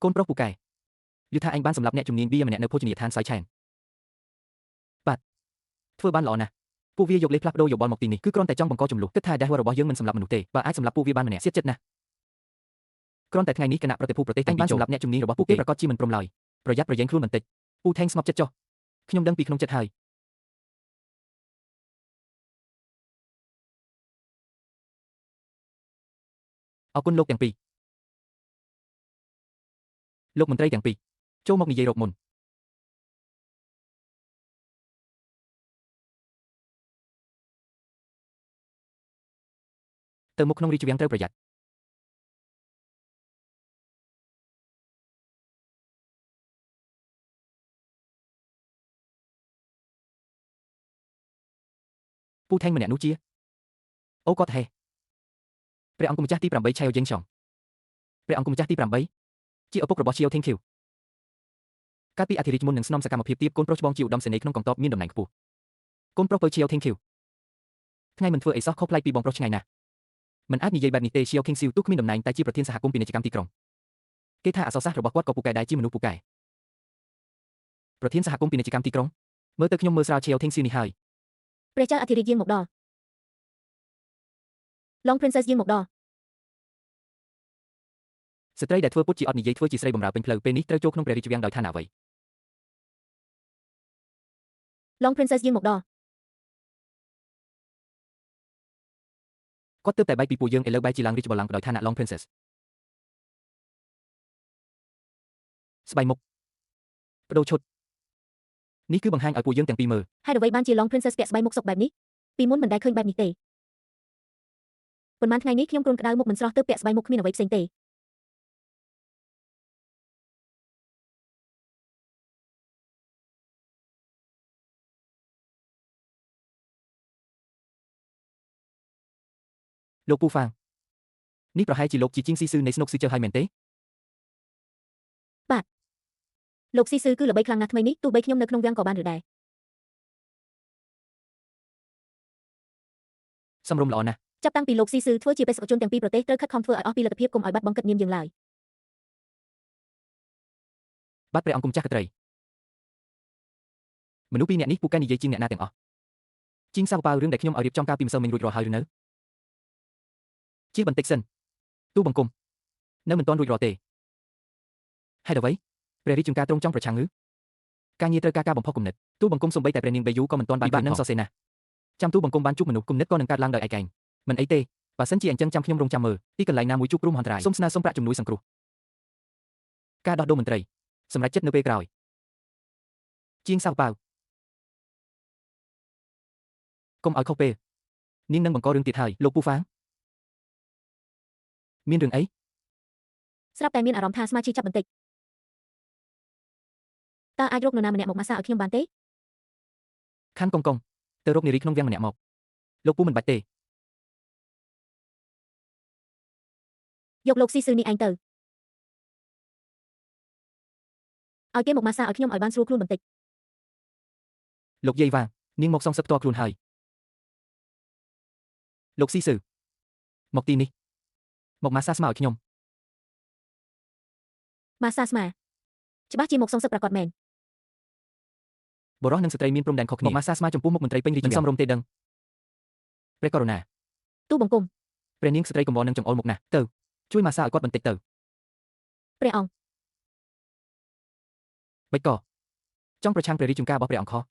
Speaker 1: កូនប្រុសពូកែឮថាអញបានសម្លាប់អ្នកជំនាញវាម្នាក់នៅភោជនីយដ្ឋានសាយឆែនបាទធ្វើបានល្អណាស់ពួកវាយកលេសផ្លាស់ប្ដូរយោបល់មកទីនេះគឺគ្រាន់តែចង់បង្កចំនួនគិតថា Dahua របស់យើងមិនសម្លាប់មនុស្សទេបើអាចសម្លាប់ពួកវាបានម្នាក់សៀតចិត្តណាស់គ្រាន់តែថ្ងៃនេះគណៈប្រតិភូប្រទេសតែបានសម្លាប់អ្នកជំនាញរបស់ពួកគេប្រកាសជាមិនព្រមឡើយប្រយ័ត្នប្រយែងខ្លួនបន្តិចពូថេងស្ងប់ចិត្តចុះខ្ញុំដឹងពីក្នុងចិត្តហើយអរគុណលោកទាំងពីរលោកមន្ត្រីទាំងពីរចូលមកនិយាយរកមុនទៅមុខក្នុងរាជវាំងត្រូវប្រយ័ត្នពូថេងម្នាក់នោះជាអូគាត់ហេព្រះអង្គម្ចាស់ទី8ឆៃអូយិងឆុងព្រះអង្គម្ចាស់ទី8ជាឪពុករបស់ឈៀវថេងឃីវកាលពីអធិរាជមុននឹងស្នំសកម្មភាពទៀបកូនប្រុសច្បងជាឧត្តមសេនីយ៍ក្នុងកងទ័ពមានតំណែងខ្ពស់កូនប្រុសពៅឈៀវថេងឃីវថ្ងៃមិនធ្វើអីសោះខុសប្លែកពីបងប្រុសឆ្ងាយណាស់មិនអាចនិយាយបែបនេះទេឈៀវឃីងស៊ីវទោះគ្មានតំណែងតែជាប្រធានសហគមន៍ពាណិជ្ជកម្មទីក្រុងគេថាអក្សរសាស្ត្ររបស់គាត់ក៏ពូកែដែរជាមនុស្សពូកែប្រធានសហគមន៍ពាណិជ្ជកម្មទីក្រុងមើលទៅខ្ញុំមើលស្រាលឈៀវថេងស៊ីវនេះហើយ
Speaker 2: ព្រះចៅអធិរាជយាងមកដល់ Long Princess យាងមកដល់
Speaker 1: ស្ត្រីដែលធ្វើពុតជាអត់និយាយធ្វើជាស្រីបម្រើពេញផ្លូវពេលនេះត្រូវចូលក្នុងព្រះរាជវាំងដោយឋានៈអ្វី
Speaker 2: Long Princess យាងមកដល់
Speaker 1: គាត់ទើបតែបែកពីពួកយើងឥឡូវបែរជាឡើងរាជបល្ល័ង្កដោយឋានៈ Long Princess ស្បៃមុខបដូរឈុតនេះគឺបង្ហាញឲ្យពួកយើងទាំងពីរមើល
Speaker 2: ហេតុអ្វីបានជា Long Princess ពាក់ស្បៃមុខសុកបែបនេះពីមុនមិនដែលឃើញបែបនេះទេប៉ុន្មានថ្ងៃនេះខ្ញុំគ្រុនក្តៅមុខមិនស្រស់ទើបពាក់ស្បៃមុខគ្មានអ្វីផ្សេងទេ
Speaker 1: លោកពូហ្វាងនេះប្រហែលជាលោកជាជាងស៊ីស៊ឺនៃស្នុកស៊ីជើហើយមែនទេ
Speaker 2: លោកស៊ីស៊ឺគឺល្បីខ្លាំងណាស់ថ្មីនេះទោះបីខ្ញុំនៅក្នុងវាំងក៏បានឬដែរ
Speaker 1: សំរុំល្អណាស់
Speaker 2: ចាប់តាំងពីលោកស៊ីស៊ឺធ្វើជាបេសកជនទាំងពីរប្រទេសត្រូវខិតខំធ្វើឲ្យអស់ពីលទ្ធភាពកុំឲ្យបាត់បង់កិត្តិនាមយើងឡើយ
Speaker 1: បាទព្រះអង្គគុំចាស់ក្ត្រីមនុស្សពីរនាក់នេះពូកែនិយាយជាងអ្នកណាទាំងអស់ជាងសាវប៉ាវរឿងដែលខ្ញុំឲ្យរៀបចំការពីម្សិលមិញរួចរាល់ហើយឬនៅជាបន្តិចសិនទូបង្គំនៅមិនទាន់រួចរាល់ទេហេតុអ្វីព្រះរាជការទ្រង់ចង់ប្រឆាំងឬការងារត្រូវការបំផុសគំនិតទូបង្គំសំបីតែព្រះនាងបេយូក៏មិនទាន់បាននឹងសរសេរណាចាំទូបង្គំបានជួបមនុស្សគំនិតក៏នឹងកើតឡើងដោយឯកឯងមិនអីទេបើសិនជាអញ្ចឹងចាំខ្ញុំរងចាំមើលទីកន្លែងណាមួយជួបគ្រោះមហន្តរាយសូមស្នើសុំប្រាក់ជំនួយសង្គ្រោះការដោះដូរមន្ត្រីសម្រាប់ចិត្តនៅពេលក្រោយជាងសាវប៉ាវកុំឲ្យខុសពេលនាងនឹងបង្ករឿងទៀតហើយលោកពូហ្វាងមានរឿងអី
Speaker 2: ស្រាប់តែមានអារម្មណ៍ថាស្មាជីចាប់បន្តិចតើអាចរកនរណាម្នាក់មកម៉ាស្សាឲ្យខ្ញុំបានទេ
Speaker 1: ខាន់កុងទៅរកនារីក្នុងវាំងម្នាក់មកលោកពូមិនបាច់ទេ
Speaker 2: យកលោកស៊ីស៊ឺនេះឯងទៅឲ្យគេមកម៉ាស្សាឲ្យខ្ញុំឲ្យបានស្រួលខ្លួនបន្តិច
Speaker 1: លោកយាយវ៉ានាងមកសងសឹកផ្ទាល់ខ្លួនហើយ លោកស៊ីស៊ឺមកទីនេះមកម៉ាសាស្មាឲ្យខ្ញុំ
Speaker 2: ម៉ាសាស្មាច្បាស់ជាមកសងសឹកប្រកបមែន
Speaker 1: បរិសុទ្ធនិងស្ត្រីមានព្រំដែនខុសគ្នាមកម៉ាសាស្មាចំពោះមុខមន្ត្រីពេញរាជវាំងមិនសមរម្យទេដឹងព្រះករុណា
Speaker 2: ទូបង្គំ
Speaker 1: ព្រះនាងស្ត្រីកំវល់នឹងចង្អុលមុខណាស់ទៅជួយម៉ាសាឲ្យគាត់បន្តិចទៅ
Speaker 2: ព្រះអង្គ
Speaker 1: បិចកចង់ប្រឆាំងព្រះរាជចំការរបស់ព្រះអង្គខុស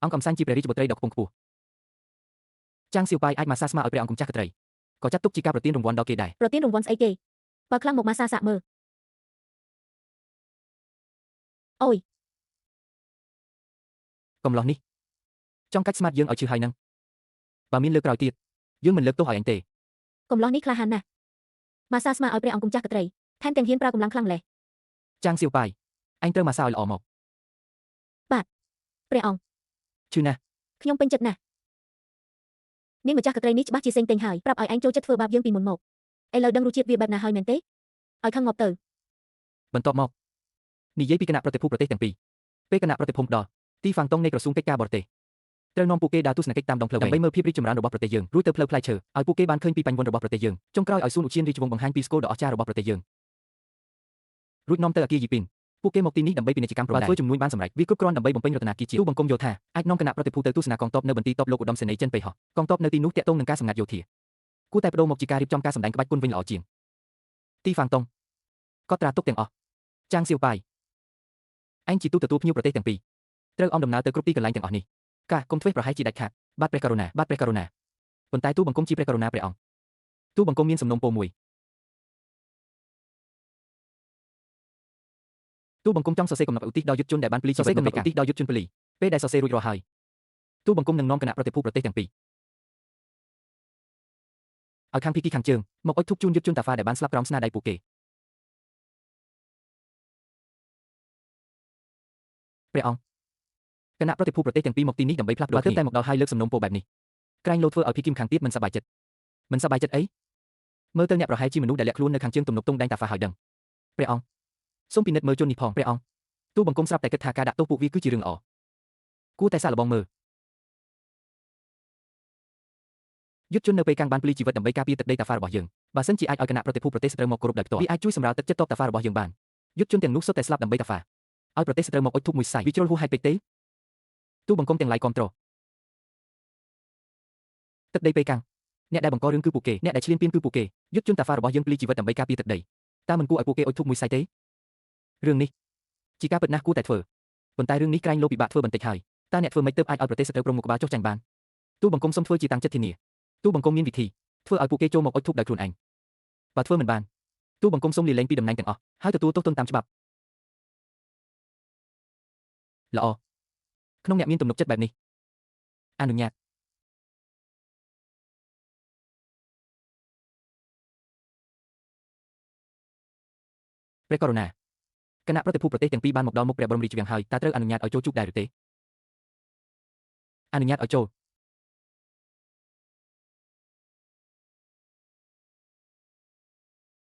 Speaker 1: អង្គកំសាញ់ជាព្រះរាជបុត្រីដ៏ខ្ពង់ខ្ពស់ចាងសៀវប៉ាយអាចម៉ាសាស្មាឲ្យព្រះអង្គគំចាស់កត្រីក៏ចាត់ទុកជាការប្រទានរង្វាន់ដល់គេដែរ
Speaker 2: ប្រទានរង្វាន់ស្អីគេបើខ្លាំងមកម៉ាសាសាក់មើលអូយ
Speaker 1: កំឡោះនេះចង់កាច់ស្មាតយើងឲ្យឈឺហើយនឹងបើមានលើកក្រោយទៀតយើងមិនលើកទោសឲ្យអញទេ
Speaker 2: កំឡោះនេះក្លាហានណាស់ម៉ាសាស្មាឲ្យព្រះអង្គគំចាស់កត្រីថែមទាំងហ៊ានប្រើកម្លាំងខ្លាំងម្ល៉េះ
Speaker 1: ចាងសៀវប៉ាយអញត្រូវម៉ាសាឲ្យល្អមក
Speaker 2: ព្រះអង្គ
Speaker 1: ឈឺណាស់
Speaker 2: ខ្ញុំពេញចិត្តណាស់នាងម្ចាស់កត្រីនេះច្បាស់ជាសេងតេងហើយប្រាប់ឲ្យឯងចូលចិត្តធ្វើបាបយើងពីមុនមកឥឡូវដឹងរសជាតិវាបែបណាហើយមែនទេឲ្យខឹងងាប់ទៅ
Speaker 1: បន្ទាប់មកនិយាយពីគណៈប្រតិភូប្រទេសទាំងពីរពេលគណៈប្រតិភូដល់ទីហ្វាំងតុងនៃក្រសួងកិច្ចការបរទេសត្រូវនាំពួកគេដើរទស្សនកិច្ចតាមដងផ្លូវដើម្បីមើលភាពរីកចម្រើនរបស់ប្រទេសយើងរួចទៅផ្លូវផ្លែឈើឲ្យពួកគេបានឃើញពីបញ្ញវន្តរបស់ប្រទេសយើងចុងក្រោយឲ្យសួនឧទ្យានរាជវង្សបង្ហាញពីស្គរដ៏អស្ចារ្យរបស់ប្រទេសយើងរួចនាំទៅអគារយីពីនពួកគេមកទីនេះដើម្បីពាណិជ្ជកម្មព្រំដែនបើធ្វើជំនួយបានសម្រេចវាគ្រប់គ្រាន់ដើម្បីបំពេញរដ្ឋាភិបាលទូបង្គំយោធាអាចនាំគណៈប្រតិភូទៅទស្សនាកងទ័ពនៅបន្ទាយទ័ពលោកឧត្តមសេនីយ៍ចិនប៉េហោះកងទ័ពនៅទីនោះតាក់ទងនឹងការសម្ងាត់យោធាគួរតែបដូរមកជាការរៀបចំការសម្ដែងក្បាច់គុណវិញល្អជាងទីហ្វាំងតុងក៏ត្រាទុកទាំងអស់ចាងសៀវប៉ាយឯងជាទូតទទួលភ្ញៀវប្រទេសទាំងពីរត្រូវអមដំណើរទៅគ្រប់ទីកន្លែងទាំងអស់នេះការកុំធ្វេសប្រហែសជាដាច់ខាតបាទព្រះករុណាបាទព្រះករុណាប៉ុន្តែទូបង្គំជាព្រះករុណាព្រះអង្គទូបង្គំមានសំណុំពរមួយទូបង្គំចង់សរសេរកំណត់ឧទ្ទិសដល់យុទ្ធជនដែលបានពលីជីវិតក្នុងឧទ្ទិសដល់យុទ្ធជនពលីពេលដែលសរសេររួចរាល់ហើយទូបង្គំនឹងនាំគណៈប្រតិភូប្រទេសទាំងពីរឲ្យខាងភីគីខាងជើងមកអុជធូបជូនយុទ្ធជនតាហ្វាដែលបានស្លាប់ក្រោមស្នាដៃពួកគេព្រះអង្គគណៈប្រតិភូប្រទេសទាំងពីរមកទីនេះដើម្បីផ្លាស់ប្ដូរគ្នាតែមកដល់ហើយលើកសំណុំពរបែបនេះក្រែងលោធ្វើឲ្យភីគីមខាងទៀតមិនសប្បាយចិត្តអីមើលទៅអ្នកប្រហែលជាមនុស្សដែលលាក់ខ្លួននៅខាងជើងទំនប់ទងដែងតាហ្វាហើយដឹងព្រះអង្គសូមពិនិត្យមើលជននេះផងព្រះអង្គទូបង្គំស្រាប់តែគិតថាការដាក់ទោសពួកវាគឺជារឿងល្អគួរតែសាកល្បងមើលយុទ្ធជននៅពេលកាំងបានពលីជីវិតដើម្បីការពារទឹកដីតាហ្វារបស់យើងបើសិនជាអាចឲ្យគណៈប្រតិភូប្រទេសសត្រូវមកគោរពដោយផ្ទាល់វាអាចជួយសម្រាលទឹកចិត្តទ័ពតាហ្វារបស់យើងបានយុទ្ធជនទាំងនោះសុទ្ធតែស្លាប់ដើម្បីតាហ្វាឲ្យប្រទេសសត្រូវមកអុជធូបមួយសាយវាជ្រុលហួសហេតុពេកទេទូបង្គំទាំងឡាយគាំទ្រទឹកដីពេលកាំងអ្នកដែលបង្ករឿងគឺពួកគេអ្នកដែលឈ្លានពានគឺពួកគេយុទ្ធជនតាហ្វារបស់យើងពលីជីវិតដើម្បីការពារទឹកដីតើមិនគួរឲ្យពួកគេអុជធូបមួយសាយទេរឿងនេះជាការពិតណាស់គួរតែធ្វើប៉ុន្តែរឿងនេះក្រែងលោពិបាកធ្វើបន្តិចហើយតើអ្នកធ្វើម៉េចទើបអាចឲ្យប្រទេសសត្រូវព្រមមុខក្បាលចុះចាញ់បានទូបង្គំសុំធ្វើជាតាំងចិត្តធានាទូបង្គំមានវិធីធ្វើឲ្យពួកគេចូលមកអុជធូបដោយខ្លួនឯងបើធ្វើមិនបានទូបង្គំសុំលាលែងពីតំណែងទាំងអស់ហើយទទួលទោសទណ្ឌតាមច្បាប់ល្អក្នុងអ្នកមានទំនុកចិត្តបែបនេះអនុញ្ញាតព្រះករុណាគណៈប្រតិភូប្រទេសទាំងពីរបានមកដល់មុខព្រះបរមរាជវាំងហើយតើត្រូវអនុញ្ញាតឲ្យចូលជួបដែរឬទេអនុញ្ញាតឲ្យចូល